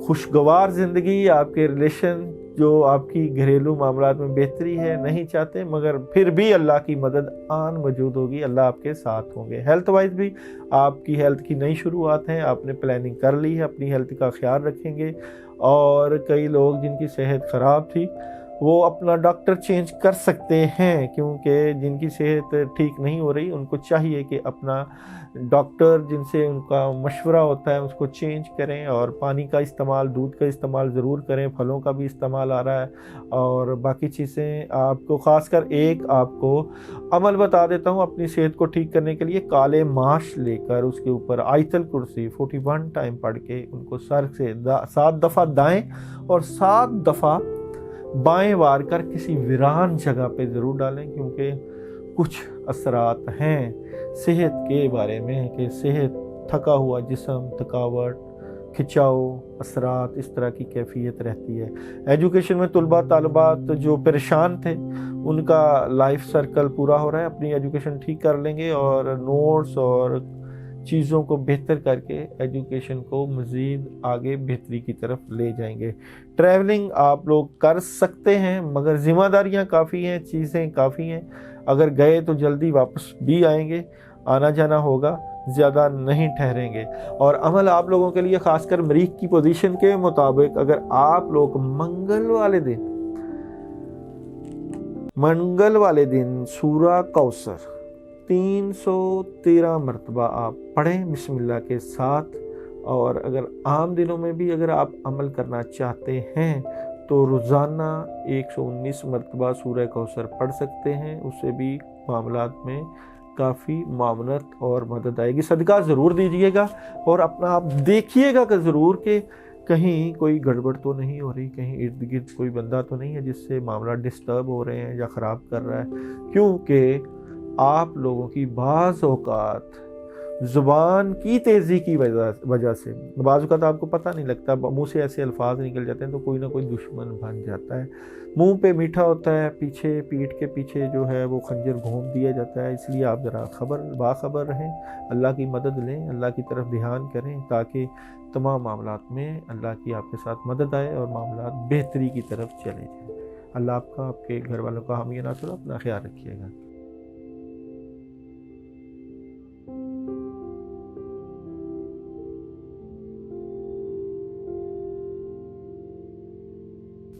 खुशगवार ज़िंदगी, आपके रिलेशन जो आपकी घरेलू मामलात में बेहतरी है नहीं चाहते, मगर फिर भी अल्लाह की मदद आन मौजूद होगी, अल्लाह आपके साथ होंगे। हेल्थ वाइज भी आपकी हेल्थ की नई शुरुआत है, आपने प्लानिंग कर ली है, अपनी हेल्थ का ख्याल रखेंगे। और कई लोग जिनकी सेहत ख़राब थी वो अपना डॉक्टर चेंज कर सकते हैं, क्योंकि जिनकी सेहत ठीक नहीं हो रही उनको चाहिए कि अपना डॉक्टर जिनसे उनका मशवरा होता है उसको चेंज करें। और पानी का इस्तेमाल, दूध का इस्तेमाल ज़रूर करें, फलों का भी इस्तेमाल आ रहा है और बाकी चीज़ें आपको, ख़ासकर एक आपको अमल बता देता हूँ अपनी सेहत को ठीक करने के लिए। काले माश लेकर उसके ऊपर आयतल कुर्सी 41 टाइम पढ़ के उनको सर से 7 दफ़ा दाएँ और 7 दफ़ा बाएं वार कर किसी वीरान जगह पे ज़रूर डालें, क्योंकि कुछ असरात हैं सेहत के बारे में कि सेहत, थका हुआ जिस्म, थकावट, खिंचाव, असरात, इस तरह की कैफियत रहती है। एजुकेशन में तुलबा तालबात जो परेशान थे उनका लाइफ सर्कल पूरा हो रहा है, अपनी एजुकेशन ठीक कर लेंगे और नोट्स और चीज़ों को बेहतर करके एजुकेशन को मज़ीद आगे बेहतरी की तरफ ले जाएंगे। ट्रैवलिंग आप लोग कर सकते हैं, मगर ज़िम्मेदारियां काफ़ी हैं, चीज़ें काफ़ी हैं। अगर गए तो जल्दी वापस भी आएंगे, आना जाना होगा, ज़्यादा नहीं ठहरेंगे। और अमल आप लोगों के लिए, ख़ासकर मरीख़ की पोजीशन के मुताबिक, अगर आप लोग मंगल वाले दिन सूरा कौसर 313 मरतबा आप पढ़ें बिस्मिल्लाह के साथ। और अगर आम दिनों में भी अगर आप अमल करना चाहते हैं तो रोज़ाना 119 मरतबा सूरह कौसर पढ़ सकते हैं, उससे भी मामलात में काफ़ी मावनत और मदद आएगी। सदका ज़रूर दीजिएगा और अपना आप देखिएगा कि ज़रूर कि कहीं कोई गड़बड़ तो नहीं हो रही, कहीं इर्द गिर्द कोई बंदा तो नहीं है जिससे मामला डिस्टर्ब हो रहे हैं या ख़राब कर रहा है। क्योंकि आप लोगों की बाज़ औक़ात ज़ुबान की तेज़ी की वजह से बाज़ औक़ात आपको पता नहीं लगता, मुंह से ऐसे अल्फाज निकल जाते हैं तो कोई ना कोई दुश्मन बन जाता है। मुंह पे मीठा होता है, पीछे पीठ के पीछे जो है वो खंजर घोंप दिया जाता है। इसलिए आप ज़रा बाखबर रहें, अल्लाह की मदद लें, अल्लाह की तरफ ध्यान करें ताकि तमाम मामलात में अल्लाह की आपके साथ मदद आए और मामलात बेहतरी की तरफ चले जाएँ। अल्लाह आपका, आपके घर वालों का हामी नासर, अपना ख्याल रखिएगा।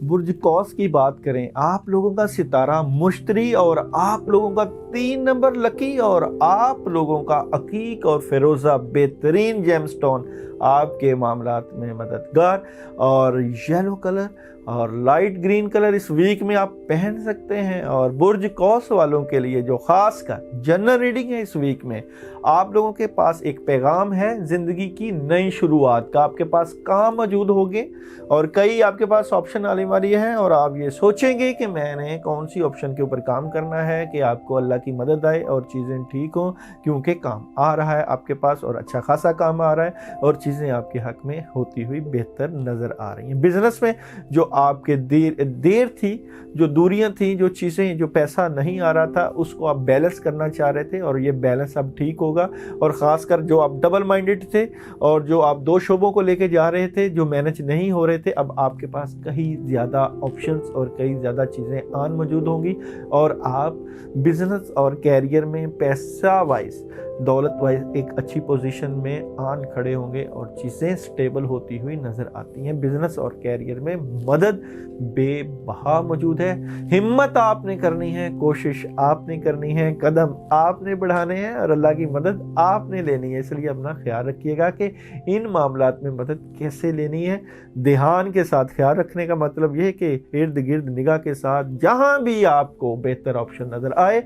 बुर्ज कौस की बात करें, आप लोगों का सितारा मुश्तरी और आप लोगों का 3 नंबर लकी और आप लोगों का अकीक और फिरोज़ा बेहतरीन जेमस्टोन आपके मामलात में मददगार। और येलो कलर और लाइट ग्रीन कलर इस वीक में आप पहन सकते हैं। और बुर्ज कौस वालों के लिए जो खास का जनरल रीडिंग है इस वीक में, आप लोगों के पास एक पैगाम है ज़िंदगी की नई शुरुआत का। आपके पास काम मौजूद होंगे और कई आपके पास ऑप्शन आने वाली हैं और आप ये सोचेंगे कि मैंने कौन सी ऑप्शन के ऊपर काम करना है कि आपको अल्लाह की मदद आए और चीज़ें ठीक हों, क्योंकि काम आ रहा है आपके पास और अच्छा खासा काम आ रहा है और चीज़ें आपके हक में होती हुई बेहतर नज़र आ रही हैं। बिजनेस में जो आपके देर थी, जो दूरियां थी, जो चीज़ें, जो पैसा नहीं आ रहा था उसको आप बैलेंस करना चाह रहे थे और ये बैलेंस अब ठीक होगा। और ख़ासकर जो आप डबल माइंडेड थे और जो आप 2 शोबों को लेके जा रहे थे जो मैनेज नहीं हो रहे थे, अब आपके पास कहीं ज़्यादा ऑप्शंस और कई ज़्यादा चीज़ें आन मौजूद होंगी और आप बिजनेस और कैरियर में पैसा वाइज, दौलत वाइज एक अच्छी पोजीशन में आन खड़े होंगे और चीज़ें स्टेबल होती हुई नज़र आती हैं। बिजनेस और कैरियर में मदद मदद बे बहा मौजूद है। हिम्मत आपने करनी है, कोशिश आपने करनी है, कदम आपने बढ़ाने हैं और अल्लाह की मदद आपने लेनी है। इसलिए अपना ख्याल रखिएगा कि इन मामलात में मदद कैसे लेनी है। ध्यान के साथ ख्याल रखने का मतलब यह है कि इर्द गिर्द निगाह के साथ जहां भी आपको बेहतर ऑप्शन नजर आए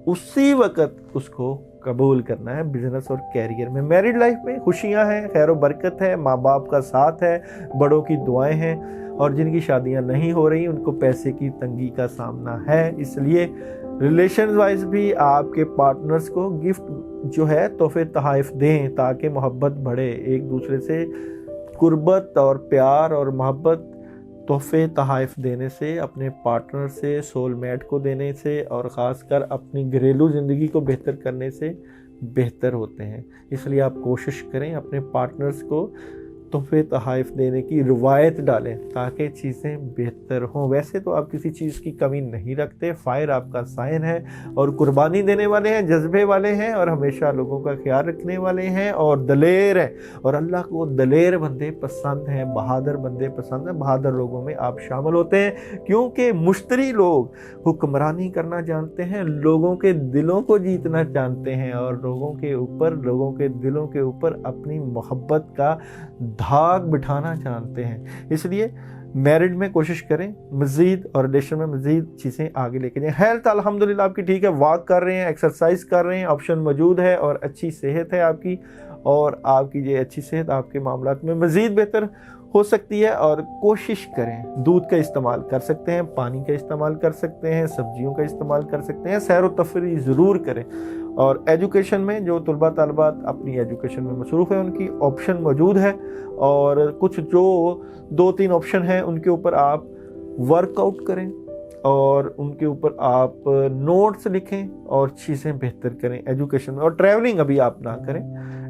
उसी वक्त उसको कबूल करना है। बिजनेस और कैरियर में, मैरिड लाइफ में खुशियां हैं, खैर व बरकत है, माँ बाप का साथ है, बड़ों की दुआएं हैं, और जिनकी शादियां नहीं हो रही उनको पैसे की तंगी का सामना है। इसलिए रिलेशन वाइज भी आपके पार्टनर्स को गिफ्ट जो है तोहफे तोहफ़ दें ताकि मोहब्बत बढ़े। एक दूसरे से कुर्बत और प्यार और मोहब्बत तोहफे तोहफ़ देने से, अपने पार्टनर से, सोलमेट को देने से और ख़ासकर अपनी घरेलू ज़िंदगी को बेहतर करने से बेहतर होते हैं। इसलिए आप कोशिश करें अपने पार्टनर्स को तोहफे तोहफ़ देने की रवायत डालें ताकि चीज़ें बेहतर हों। वैसे तो आप किसी चीज़ की कमी नहीं रखते, फायर आपका साइन है और कुर्बानी देने वाले हैं, जज्बे वाले हैं और हमेशा लोगों का ख्याल रखने वाले हैं और दलेर हैं। और अल्लाह को दलेर बंदे पसंद हैं, बहादुर बंदे पसंद हैं। बहादुर लोगों में आप शामिल होते हैं क्योंकि मुश्तरी लोग हुक्मरानी करना जानते हैं, लोगों के दिलों को जीतना जानते हैं और लोगों के दिलों के ऊपर अपनी मोहब्बत का धाग बिठाना चाहते हैं। इसलिए मैरिड में कोशिश करें मज़ीद और रिलेशन में मज़ीद चीज़ें आगे लेके जाएं। हेल्थ अल्हम्दुलिल्लाह आपकी ठीक है, वॉक कर रहे हैं, एक्सरसाइज कर रहे हैं, ऑप्शन मौजूद है और अच्छी सेहत है आपकी, और आपकी ये अच्छी सेहत आपके मामलात में मज़ीद बेहतर हो सकती है। और कोशिश करें दूध का इस्तेमाल कर सकते हैं, पानी का इस्तेमाल कर सकते हैं, सब्जियों का इस्तेमाल कर सकते हैं, सैर व तफरीह ज़रूर करें। और एजुकेशन में जो तलबा तलबात अपनी एजुकेशन में मसरूफ़ है उनकी ऑप्शन मौजूद है, और कुछ जो 2-3 ऑप्शन हैं उनके ऊपर आप वर्कआउट करें और उनके ऊपर आप नोट्स लिखें और चीज़ें बेहतर करें एजुकेशन में। और ट्रैवलिंग अभी आप ना करें,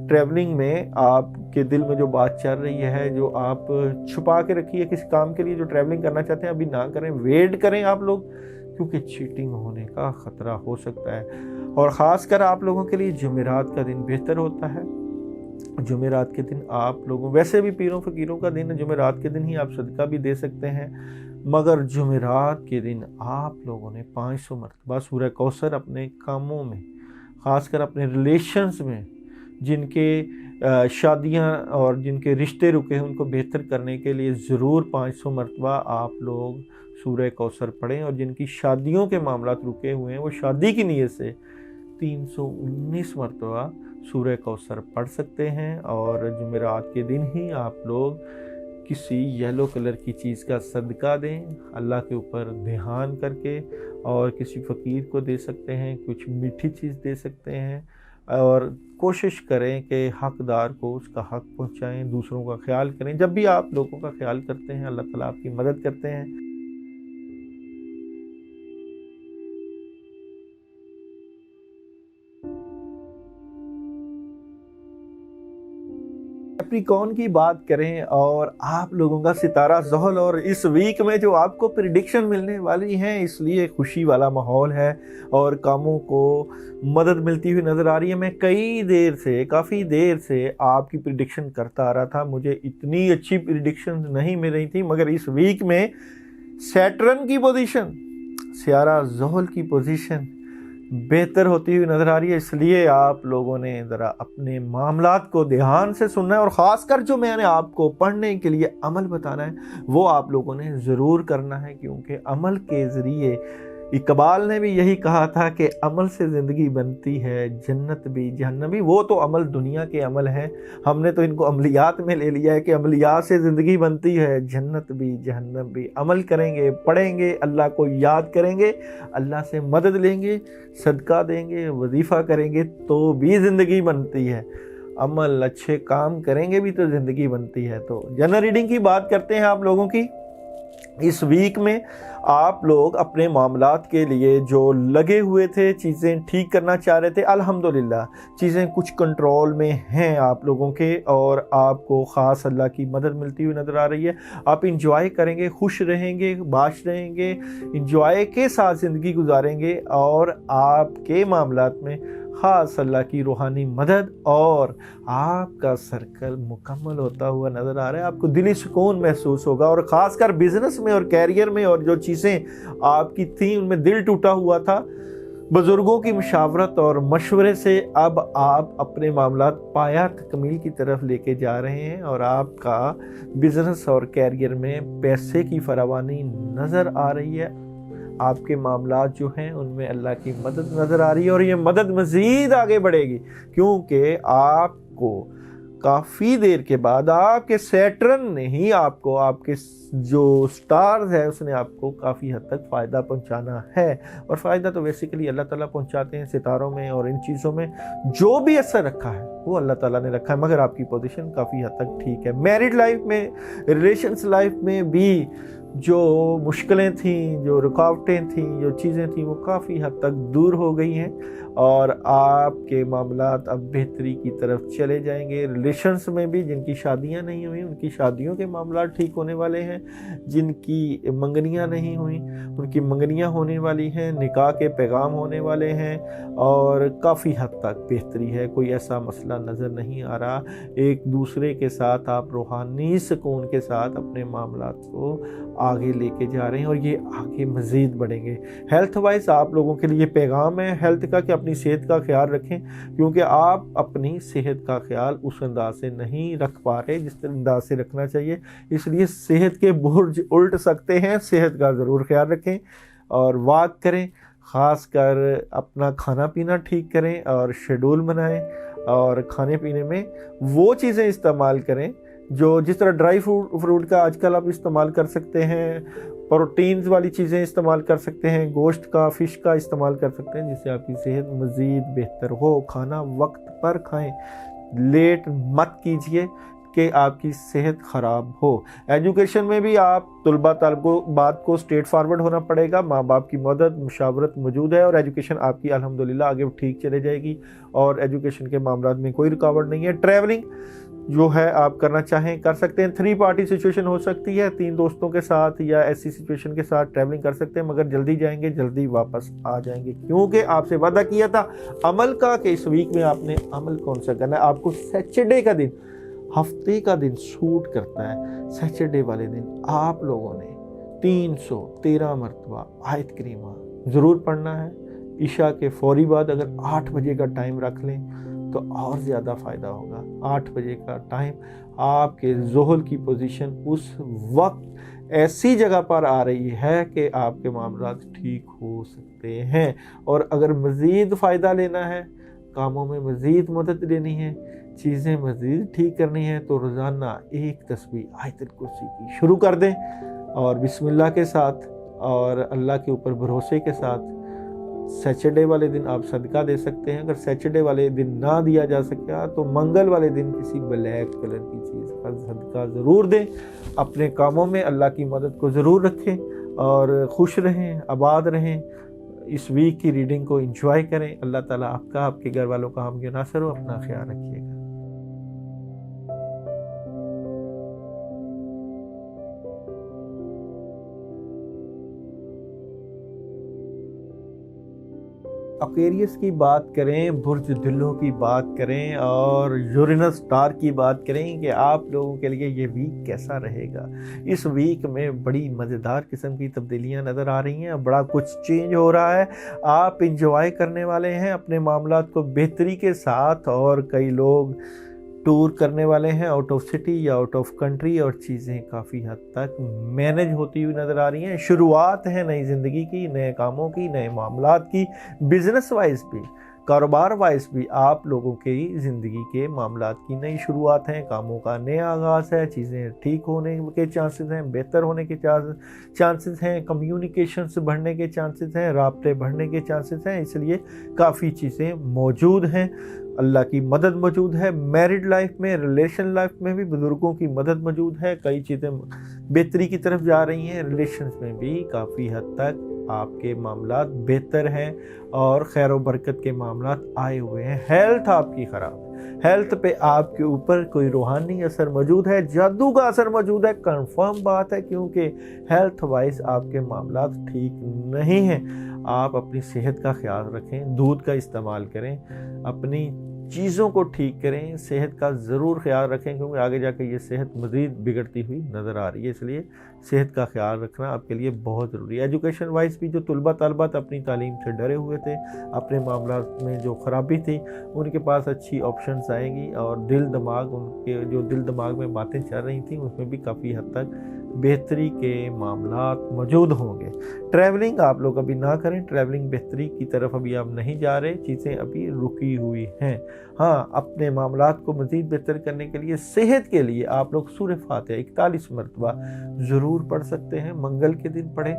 ट्रैवलिंग में आपके दिल में जो बात चल रही है, जो आप छुपा के रखी है किसी काम के लिए, जो ट्रैवलिंग करना चाहते हैं अभी ना करें, वेट करें आप लोग, क्योंकि चीटिंग होने का ख़तरा हो सकता है। और ख़ासकर आप लोगों के लिए जुमेरात का दिन बेहतर होता है। जुमेरात के दिन आप लोगों, वैसे भी पीरों फ़कीरों का दिन है, जुमेरात के दिन ही आप सदका भी दे सकते हैं, मगर जुमेरात के दिन आप लोगों ने 500 मरतबा सूरह कौसर अपने कामों में, ख़ासकर अपने रिलेशंस में, जिनके शादियां और जिनके रिश्ते रुके हैं उनको बेहतर करने के लिए ज़रूर 500 मरतबा आप लोग सूरह कौसर पढ़ें। और जिनकी शादियों के मामलात रुके हुए हैं वो शादी की नीयत से 319 मरतबा सूरह कौसर पढ़ सकते हैं। और जुमेरात के दिन ही आप लोग किसी येलो कलर की चीज़ का सदका दें अल्लाह के ऊपर ध्यान करके, और किसी फ़कीर को दे सकते हैं, कुछ मीठी चीज़ दे सकते हैं, और कोशिश करें कि हक़दार को उसका हक़ पहुँचाएँ, दूसरों का ख्याल करें। जब भी आप लोगों का ख्याल करते हैं अल्लाह ताला आपकी मदद करते हैं। कैप्रिकॉर्न की बात करें और आप लोगों का सितारा ज़ोहल, और इस वीक में जो आपको प्रेडिक्शन मिलने वाली हैं, इसलिए खुशी वाला माहौल है और कामों को मदद मिलती हुई नज़र आ रही है। मैं काफ़ी देर से आपकी प्रेडिक्शन करता आ रहा था, मुझे इतनी अच्छी प्रेडिक्शन नहीं मिल रही थी, मगर इस वीक में सैटर्न की पोजीशन, सितारा ज़ोहल की पोजीशन बेहतर होती हुई नज़र आ रही है। इसलिए आप लोगों ने ज़रा अपने मामलात को ध्यान से सुनना है, और ख़ासकर जो मैंने आपको पढ़ने के लिए अमल बताना है वो आप लोगों ने ज़रूर करना है, क्योंकि अमल के ज़रिए इकबाल ने भी यही कहा था कि अमल से ज़िंदगी बनती है, जन्नत भी जहन्नम भी। वो तो अमल दुनिया के अमल हैं, हमने तो इनको अमलियात में ले लिया है कि अमलियात से ज़िंदगी बनती है, जन्नत भी जहन्नम भी। अमल करेंगे, पढ़ेंगे, अल्लाह को याद करेंगे, अल्लाह से मदद लेंगे, सदका देंगे, वजीफ़ा करेंगे तो भी ज़िंदगी बनती है। अमल अच्छे काम करेंगे भी तो ज़िंदगी बनती है। तो जनरल रीडिंग की बात करते हैं आप लोगों की। इस वीक में आप लोग अपने मामलात के लिए जो लगे हुए थे, चीज़ें ठीक करना चाह रहे थे, अल्हम्दुलिल्लाह चीज़ें कुछ कंट्रोल में हैं आप लोगों के, और आपको ख़ास अल्लाह की मदद मिलती हुई नज़र आ रही है। आप इंजॉय करेंगे, खुश रहेंगे, बाश रहेंगे, इंजॉय के साथ ज़िंदगी गुजारेंगे, और आपके मामलात में ख़ास अल्लाह की रूहानी मदद, और आपका सर्कल मुकम्मल होता हुआ नज़र आ रहा है। आपको दिली सुकून महसूस होगा, और ख़ासकर बिज़नेस में और कैरियर में, और जो चीज़ें आपकी थी उनमें दिल टूटा हुआ था, बुज़ुर्गों की मशावरत और मशवरे से अब आप अपने मामलात पाया तकमील की तरफ लेके जा रहे हैं, और आपका बिज़नेस और कैरियर में पैसे की फरावानी नज़र आ रही है। आपके मामलात जो हैं उनमें अल्लाह की मदद नज़र आ रही है, और ये मदद मज़ीद आगे बढ़ेगी, क्योंकि आपको काफ़ी देर के बाद आपके सैटर्न ने ही आपको, आपके जो स्टार्स है उसने आपको काफ़ी हद तक फ़ायदा पहुंचाना है। और फ़ायदा तो बेसिकली अल्लाह ताला पहुंचाते हैं सितारों में, और इन चीज़ों में जो भी असर रखा है वो अल्लाह ताला ने रखा है, मगर आपकी पोजीशन काफ़ी हद तक ठीक है। मैरिड लाइफ में, रिलेशंस लाइफ में भी जो मुश्किलें थीं, जो रुकावटें थीं, जो चीज़ें थीं, वो काफ़ी हद तक दूर हो गई हैं, और आपके मामलात अब बेहतरी की तरफ चले जाएंगे। रिलेशंस में भी जिनकी शादियां नहीं हुई उनकी शादियों के मामलात ठीक होने वाले हैं, जिनकी मंगनियां नहीं हुई उनकी मंगनियां होने वाली हैं, निकाह के पैगाम होने वाले हैं, और काफ़ी हद तक बेहतरी है। कोई ऐसा मसला नज़र नहीं आ रहा। एक दूसरे के साथ आप रूहानी सुकून के साथ अपने मामलात को आगे लेके जा रहे हैं, और ये आगे मज़ीद बढ़ेंगे। हेल्थ वाइज आप लोगों के लिए पैगाम है हेल्थ का कि अपनी सेहत का ख्याल रखें, क्योंकि आप अपनी सेहत का ख्याल उस अंदाज से नहीं रख पा रहे जिस अंदाज से रखना चाहिए, इसलिए सेहत के बुर्ज उल्ट सकते हैं। सेहत का ज़रूर ख्याल रखें, और वॉक करें, ख़ास कर अपना खाना पीना ठीक करें, और शेड्यूल बनाएं, और खाने पीने में वो चीज़ें इस्तेमाल करें जो, जिस तरह ड्राई फ्रूट का आजकल आप इस्तेमाल कर सकते हैं, प्रोटीन्स वाली चीज़ें इस्तेमाल कर सकते हैं, गोश्त का, फ़िश का इस्तेमाल कर सकते हैं, जिससे आपकी सेहत मज़ीद बेहतर हो। खाना वक्त पर खाएं, लेट मत कीजिए कि आपकी सेहत ख़राब हो। एजुकेशन में भी आप बात को स्ट्रेट फॉरवर्ड होना पड़ेगा। माँ बाप की मदद, मुशावरत मौजूद है, और एजुकेशन आपकी अल्हम्दुलिल्लाह आगे ठीक चले जाएगी, और एजुकेशन के मामलों में कोई रुकावट नहीं है। ट्रैवलिंग जो है आप करना चाहें कर सकते हैं। 3 पार्टी सिचुएशन हो सकती है, 3 दोस्तों के साथ या ऐसी सिचुएशन के साथ ट्रैवलिंग कर सकते हैं, मगर जल्दी जाएंगे, जल्दी वापस आ जाएंगे, क्योंकि आपसे वादा किया था अमल का कि इस वीक में आपने अमल कौन सा करना है। आपको सैटरडे का दिन, हफ्ते का दिन सूट करता है। सैटरडे वाले दिन आप लोगों ने 313 मरतबा आयत करीमा ज़रूर पढ़ना है। ईशा के फौरी बाद अगर 8 बजे का टाइम रख लें तो और ज़्यादा फ़ायदा होगा। 8 बजे का टाइम, आपके ज़ोहर की पोजीशन उस वक्त ऐसी जगह पर आ रही है कि आपके मामलात ठीक हो सकते हैं। और अगर मज़ीद फ़ायदा लेना है, कामों में मज़ीद मदद लेनी है, चीज़ें मज़ीद ठीक करनी है, तो रोज़ाना एक तस्बीह आयतुल कुर्सी की शुरू कर दें, और बिस्मिल्लाह के साथ और अल्लाह के ऊपर भरोसे के साथ सैटरडे वाले दिन आप सदका दे सकते हैं। अगर सैटरडे वाले दिन ना दिया जा सका तो मंगल वाले दिन किसी ब्लैक कलर की चीज़ का सदका ज़रूर दें। अपने कामों में अल्लाह की मदद को ज़रूर रखें, और खुश रहें, आबाद रहें। इस वीक की रीडिंग को एंजॉय करें। अल्लाह ताला आपका, आपके घर वालों का हम नासर हो। अपना ख्याल रखिएगा। एक्वेरियस की बात करें, बुर्ज दिलों की बात करें, और यूरेनस स्टार की बात करें कि आप लोगों के लिए ये वीक कैसा रहेगा। इस वीक में बड़ी मज़ेदार किस्म की तब्दीलियां नज़र आ रही हैं, बड़ा कुछ चेंज हो रहा है। आप इंजॉय करने वाले हैं अपने मामलात को बेहतरी के साथ, और कई लोग टूर करने वाले हैं आउट ऑफ सिटी या आउट ऑफ कंट्री, और चीज़ें काफ़ी हद तक मैनेज होती हुई नज़र आ रही हैं। शुरुआत है नई ज़िंदगी की, नए कामों की, नए मामलात की। बिज़नेस वाइज भी, कारोबार वाइज भी आप लोगों की ज़िंदगी के मामलात की नई शुरुआत हैं, कामों का नया आगाज़ है, चीज़ें ठीक होने के चांसेस हैं, बेहतर होने के चांसेस हैं, कम्युनिकेशंस बढ़ने के चांसेस हैं, राब्ते बढ़ने के चांसेस हैं। इसलिए काफ़ी चीज़ें मौजूद हैं, अल्लाह की मदद मौजूद है। मैरिड लाइफ में, रिलेशन लाइफ में भी बुज़ुर्गों की मदद मौजूद है। कई चीज़ें बेहतरी की तरफ जा रही हैं। रिलेशंस में भी काफ़ी हद तक आपके मामलात बेहतर हैं, और खैर व बरकत के मामलात आए हुए हैं। हेल्थ आपकी ख़राब है, हेल्थ पे आपके ऊपर कोई रूहानी असर मौजूद है, जादू का असर मौजूद है, कंफर्म बात है, क्योंकि हेल्थ वाइज आपके मामलात ठीक नहीं हैं। आप अपनी सेहत का ख्याल रखें, दूध का इस्तेमाल करें, अपनी चीज़ों को ठीक करें, सेहत का ज़रूर ख्याल रखें, क्योंकि आगे जाकर ये सेहत मज़ीद बिगड़ती हुई नज़र आ रही है। इसलिए सेहत का ख्याल रखना आपके लिए बहुत ज़रूरी है। एजुकेशन वाइज भी जो तलबा तलबात अपनी तालीम से डरे हुए थे, अपने मामलात में जो ख़राबी थी, उनके पास अच्छी ऑप्शंस आएंगी और दिल दिमाग में बातें चल रही थी उसमें भी काफ़ी हद तक बेहतरी के मामलात मौजूद होंगे। ट्रैवलिंग आप लोग अभी ना करें, ट्रैवलिंग बेहतरी की तरफ अभी आप नहीं जा रहे, चीज़ें अभी रुकी हुई हैं। हाँ, अपने मामलात को मज़ीद बेहतर करने के लिए, सेहत के लिए आप लोग सूरह फातिहा 41 मरतबा ज़रूर पढ़ सकते हैं। मंगल के दिन पढ़ें,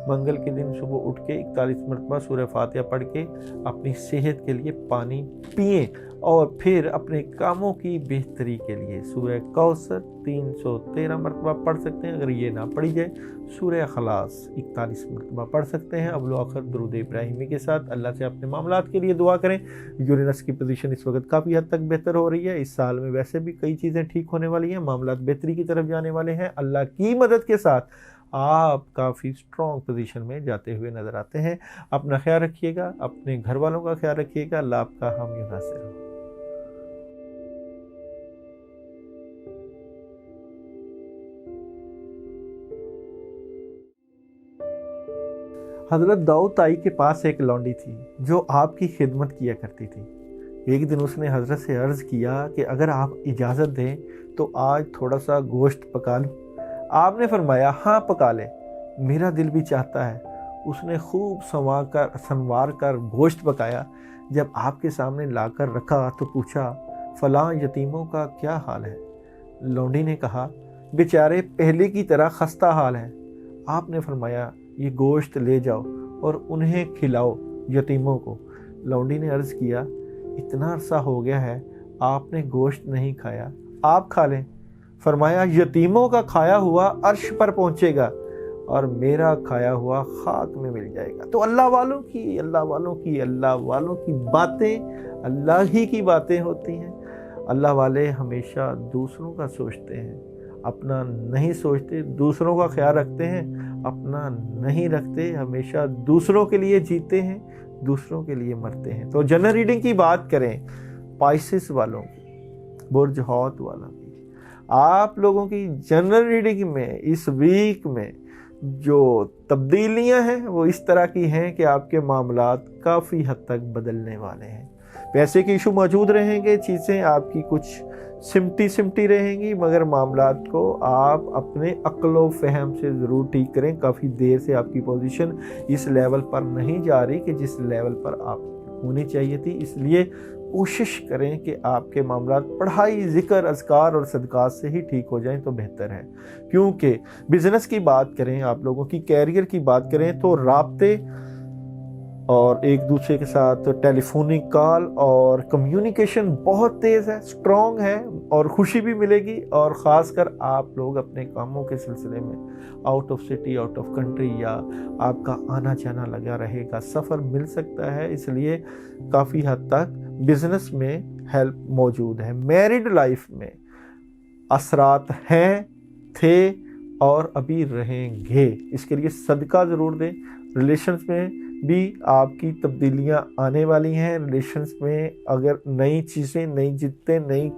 मंगल के दिन सुबह उठ के 41 मरतबा सूरह फातिहा पढ़ के अपनी सेहत के लिए पानी पिएँ और फिर अपने कामों की बेहतरी के लिए सूरह कौसर 313 मरतबा पढ़ सकते हैं। अगर ये ना पढ़ी जाए, सूरह अखलास 41 मरतबा पढ़ सकते हैं। अब लो आखिर दुरूद इब्राहिमी के साथ अल्लाह से अपने मामलात के लिए दुआ करें। यूरेनस की पोजीशन इस वक्त काफ़ी हद तक बेहतर हो रही है। इस साल में वैसे भी कई चीज़ें ठीक होने वाली हैं, मामलात बेहतरी की तरफ जाने वाले हैं। अल्लाह की मदद के साथ आप काफ़ी स्ट्रॉन्ग पोजीशन में जाते हुए नज़र आते हैं। अपना ख्याल रखिएगा, अपने घर वालों का ख्याल रखिएगा। अल्लाह आपका हामी और नासिर हो। हज़रत दाऊद ताई के पास एक लौंडी थी जो आपकी खिदमत किया करती थी। एक दिन उसने हज़रत से अर्ज़ किया कि अगर आप इजाज़त दें तो आज थोड़ा सा गोश्त पका लूँ। आपने फरमाया हाँ पका ले, मेरा दिल भी चाहता है। उसने खूब संवार कर गोश्त पकाया। जब आपके सामने लाकर रखा तो पूछा, फ़लाँ यतीमों का क्या हाल है? लौंडी ने कहा, बेचारे पहले की तरह खस्ता हाल है। आपने फरमाया, ये गोश्त ले जाओ और उन्हें खिलाओ यतीमों को। लौंडी ने अर्ज़ किया, इतना अरसा हो गया है आपने गोश्त नहीं खाया, आप खा लें। फरमाया, यतीमों का खाया हुआ अर्श पर पहुंचेगा और मेरा खाया हुआ खाक में मिल जाएगा। तो अल्लाह वालों की बातें अल्लाह ही की बातें होती हैं। अल्लाह वाले हमेशा दूसरों का सोचते हैं, अपना नहीं सोचते, दूसरों का ख्याल रखते हैं, अपना नहीं रखते, हमेशा दूसरों के लिए जीते हैं, दूसरों के लिए मरते हैं। तो जनरल रीडिंग की बात करें, पाइसेस वालों की, बुर्ज हौत वालों की, आप लोगों की जनरल रीडिंग में इस वीक में जो तब्दीलियां हैं वो इस तरह की हैं कि आपके मामलात काफ़ी हद तक बदलने वाले हैं। पैसे के इशू मौजूद रहेंगे, चीज़ें आपकी कुछ सिमटी रहेंगी, मगर मामलात को आप अपने अक्ल फ़हम से ज़रूर ठीक करें। काफ़ी देर से आपकी पोजीशन इस लेवल पर नहीं जा रही कि जिस लेवल पर आप होनी चाहिए थी, इसलिए कोशिश करें कि आपके मामलात पढ़ाई, ज़िक्र, अज़कार और सदक़ात से ही ठीक हो जाएं तो बेहतर है। क्योंकि बिज़नेस की बात करें, आप लोगों की कैरियर की बात करें तो राब्ते और एक दूसरे के साथ टेलीफोनिक कॉल और कम्युनिकेशन बहुत तेज़ है, स्ट्रॉन्ग है और खुशी भी मिलेगी। और ख़ासकर आप लोग अपने कामों के सिलसिले में out of city, out of country या आपका आना जाना लगा रहेगा, सफ़र मिल सकता है, इसलिए काफ़ी हद तक बिज़नेस में हेल्प मौजूद है। मैरिड लाइफ में असरात हैं, थे और अभी रहेंगे, इसके लिए सदका ज़रूर दें। रिलेशंस में भी आपकी तब्दीलियां आने वाली हैं। रिलेशंस में अगर नई चीज़ें, नई जिद्दें, नई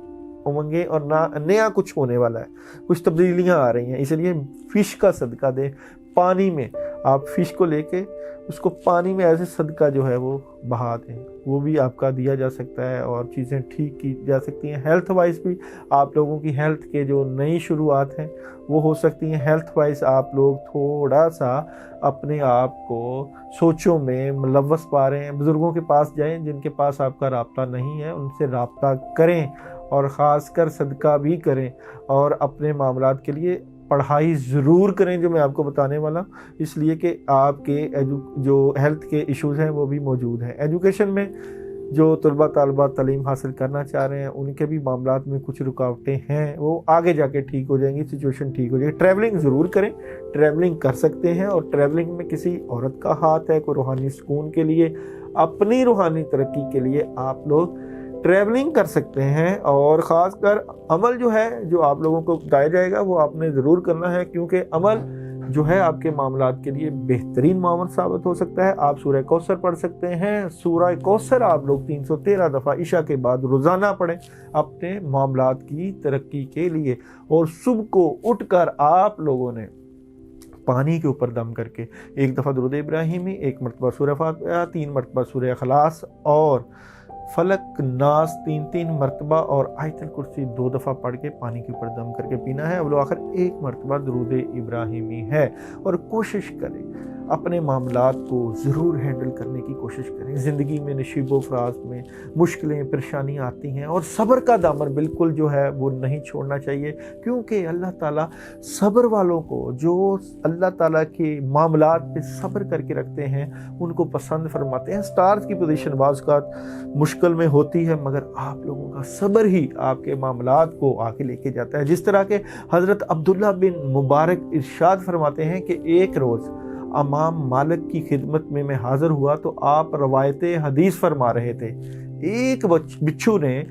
उमंगें और नया कुछ होने वाला है, कुछ तब्दीलियां आ रही हैं, इसलिए फ़िश का सदका दें। पानी में आप फ़िश को लेके उसको पानी में ऐसे सदका जो है वो बहा दें, वो भी आपका दिया जा सकता है और चीज़ें ठीक की जा सकती हैं। हेल्थ वाइज भी आप लोगों की हेल्थ के जो नई शुरुआत हैं वो हो सकती हैं। हेल्थ वाइज आप लोग थोड़ा सा अपने आप को सोचों में मुलव्वस पा रहे हैं। बुज़ुर्गों के पास जाएं, जिनके पास आपका राब्ता नहीं है उनसे राब्ता करें और ख़ासकर सदका भी करें और अपने मामलात के लिए पढ़ाई ज़रूर करें, जो मैं आपको बताने वाला, इसलिए कि आपके जो हेल्थ के इश्यूज़ हैं वो भी मौजूद हैं। एजुकेशन में जो तलबा तालिबात तालीम हासिल करना चाह रहे हैं उनके भी मामलात में कुछ रुकावटें हैं, वो आगे जाके ठीक हो जाएंगी, सिचुएशन ठीक हो जाएगी। ट्रैवलिंग ज़रूर करें, ट्रैवलिंग कर सकते हैं और ट्रैवलिंग में किसी औरत का हाथ है, कोई रूहानी सुकून के लिए, अपनी रूहानी तरक्की के लिए आप लोग ट्रैवलिंग कर सकते हैं। और ख़ासकर अमल जो है, जो आप लोगों को बताया जाएगा वो आपने ज़रूर करना है, क्योंकि अमल جو ہے آپ کے معاملات کے لیے بہترین معاون ثابت ہو سکتا ہے۔ آپ سورہ کوثر پڑھ سکتے ہیں۔ سورہ کوثر آپ لوگ 313 دفعہ عشاء کے بعد روزانہ پڑھیں اپنے معاملات کی ترقی کے لیے۔ اور صبح کو اٹھ کر آپ لوگوں نے پانی کے اوپر دم کر کے ایک دفعہ درود ابراہیمی، ایک مرتبہ سورہ فاتحہ، 3 مرتبہ سورہ اخلاص اور فلق ناس 3 مرتبہ اور آیت الکرسی 2 دفعہ پڑھ کے پانی کے اوپر دم کر کے پینا ہے۔ اول و آخر 1 مرتبہ درود ابراہیمی ہے۔ اور کوشش کریں اپنے معاملات کو ضرور ہینڈل کرنے کی کوشش کریں۔ زندگی میں نشیب و فراز میں مشکلیں پریشانیاں آتی ہیں اور صبر کا دامن بالکل جو ہے وہ نہیں چھوڑنا چاہیے، کیونکہ اللہ تعالیٰ صبر والوں کو، جو اللہ تعالیٰ کے معاملات پہ صبر کر کے رکھتے ہیں، ان کو پسند فرماتے ہیں۔ سٹارز کی پوزیشن بعض اوقات مشکل میں ہوتی ہے، مگر آپ لوگوں کا صبر ہی آپ کے معاملات کو آگے لے کے جاتا ہے۔ جس طرح کہ حضرت عبداللہ بن مبارک ارشاد فرماتے ہیں کہ ایک روز امام مالک کی خدمت میں حاضر ہوا تو آپ روایت حدیث فرما رہے تھے۔ ایک بچھو نے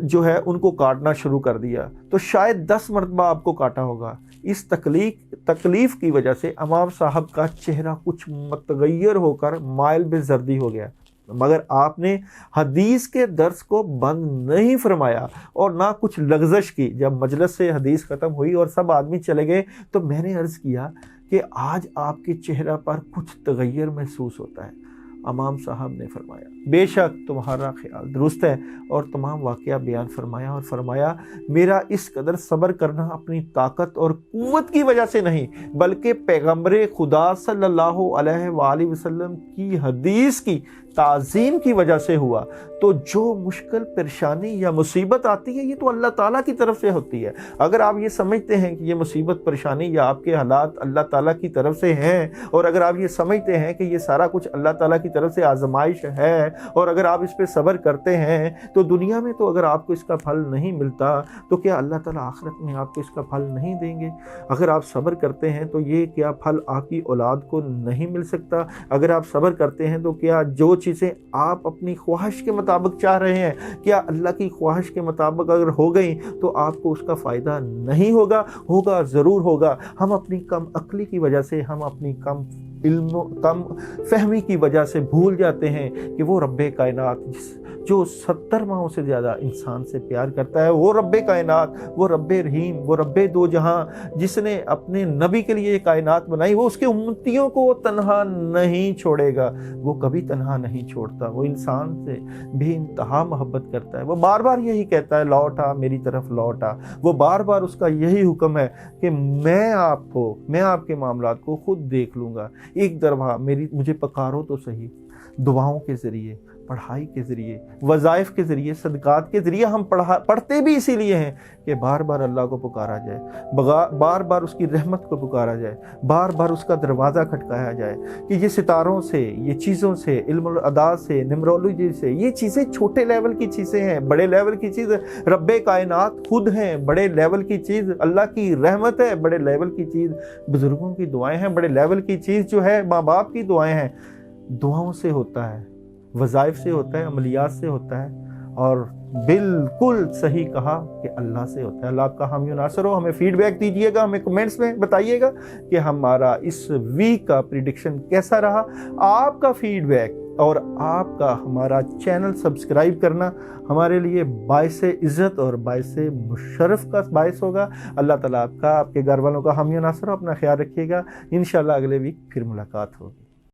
جو ہے ان کو کاٹنا شروع کر دیا تو شاید 10 مرتبہ آپ کو کاٹا ہوگا۔ اس تکلیف کی وجہ سے امام صاحب کا چہرہ کچھ متغیر ہو کر مائل بے زردی ہو گیا، مگر آپ نے حدیث کے درس کو بند نہیں فرمایا اور نہ کچھ لغزش کی۔ جب مجلس سے حدیث ختم ہوئی اور سب آدمی چلے گئے تو میں نے عرض کیا کہ آج آپ کے چہرہ پر کچھ تغیر محسوس ہوتا ہے۔ امام صاحب نے فرمایا بے شک تمہارا خیال درست ہے، اور تمام واقعہ بیان فرمایا اور فرمایا میرا اس قدر صبر کرنا اپنی طاقت اور قوت کی وجہ سے نہیں، بلکہ پیغمبر خدا صلی اللہ علیہ وآلہ وسلم کی حدیث کی تعظیم کی وجہ سے ہوا۔ تو جو مشکل پریشانی یا مصیبت آتی ہے یہ تو اللہ تعالیٰ کی طرف سے ہوتی ہے۔ اگر آپ یہ سمجھتے ہیں کہ یہ مصیبت پریشانی یا آپ کے حالات اللہ تعالیٰ کی طرف سے ہیں، اور اگر آپ یہ سمجھتے ہیں کہ یہ سارا کچھ اللہ تعالیٰ کی طرف سے آزمائش ہے، اور اگر آپ اس پہ صبر کرتے ہیں تو دنیا میں تو اگر آپ کو اس کا پھل نہیں ملتا تو کیا اللہ تعالیٰ آخرت میں آپ کو اس کا پھل نہیں دیں گے؟ اگر آپ صبر کرتے ہیں تو یہ کیا پھل آپ کی اولاد کو نہیں مل سکتا؟ اگر آپ صبر کرتے ہیں تو کیا جو چیزیں آپ اپنی خواہش کے مطابق چاہ رہے ہیں، کیا اللہ کی خواہش کے مطابق اگر ہو گئی تو آپ کو اس کا فائدہ نہیں ہوگا؟ ہوگا، ضرور ہوگا۔ ہم اپنی کم عقلی کی وجہ سے، ہم اپنی کم علم و کم فہمی کی وجہ سے بھول جاتے ہیں کہ وہ رب کائنات جو 70 ماہوں سے زیادہ انسان سے پیار کرتا ہے، وہ رب کائنات، وہ رب رحیم، وہ رب دو جہاں، جس نے اپنے نبی کے لیے یہ کائنات بنائی، وہ اس کے امتیوں کو تنہا نہیں چھوڑے گا۔ وہ کبھی تنہا نہیں چھوڑتا، وہ انسان سے بے انتہا محبت کرتا ہے۔ وہ بار بار یہی کہتا ہے لوٹ آ میری طرف لوٹ آ۔ وہ بار بار اس کا یہی حکم ہے کہ میں آپ کے معاملات کو خود دیکھ لوں گا۔ ایک دفعہ مجھے پکارو تو صحیح، دعاؤں کے ذریعے، پڑھائی کے ذریعے، وظائف کے ذریعے، صدقات کے ذریعے۔ ہم پڑھتے بھی اسی لیے ہیں کہ بار بار اللہ کو پکارا جائے، بار بار اس کی رحمت کو پکارا جائے، بار بار اس کا دروازہ کھٹکایا جائے کہ یہ ستاروں سے، یہ چیزوں سے، علم الاعداد سے، نیمرولوجی سے، یہ چیزیں چھوٹے لیول کی چیزیں ہیں، بڑے لیول کی چیز رب کائنات خود ہیں۔ بڑے لیول کی چیز اللہ کی رحمت ہے، بڑے لیول کی چیز بزرگوں کی دعائیں ہیں، بڑے لیول کی چیز جو ہے ماں باپ کی دعائیں ہیں۔ دعاؤں سے ہوتا ہے، وظائف سے ہوتا ہے، عملیات سے ہوتا ہے، اور بالکل صحیح کہا کہ اللہ سے ہوتا ہے۔ اللہ آپ کا حامی و ناصر ہو۔ ہمیں فیڈ بیک دیجیے گا، ہمیں کمنٹس میں بتائیے گا کہ ہمارا اس ویک کا پریڈکشن کیسا رہا۔ آپ کا فیڈ بیک اور آپ کا ہمارا چینل سبسکرائب کرنا ہمارے لیے باعث عزت اور باعث مشرف کا باعث ہوگا۔ اللہ تعالیٰ آپ کا، آپ کے گھر والوں کا حامی و ناصر ہو۔ اپنا خیال رکھیے گا۔ انشاءاللہ اگلے ویک پھر ملاقات ہوگی۔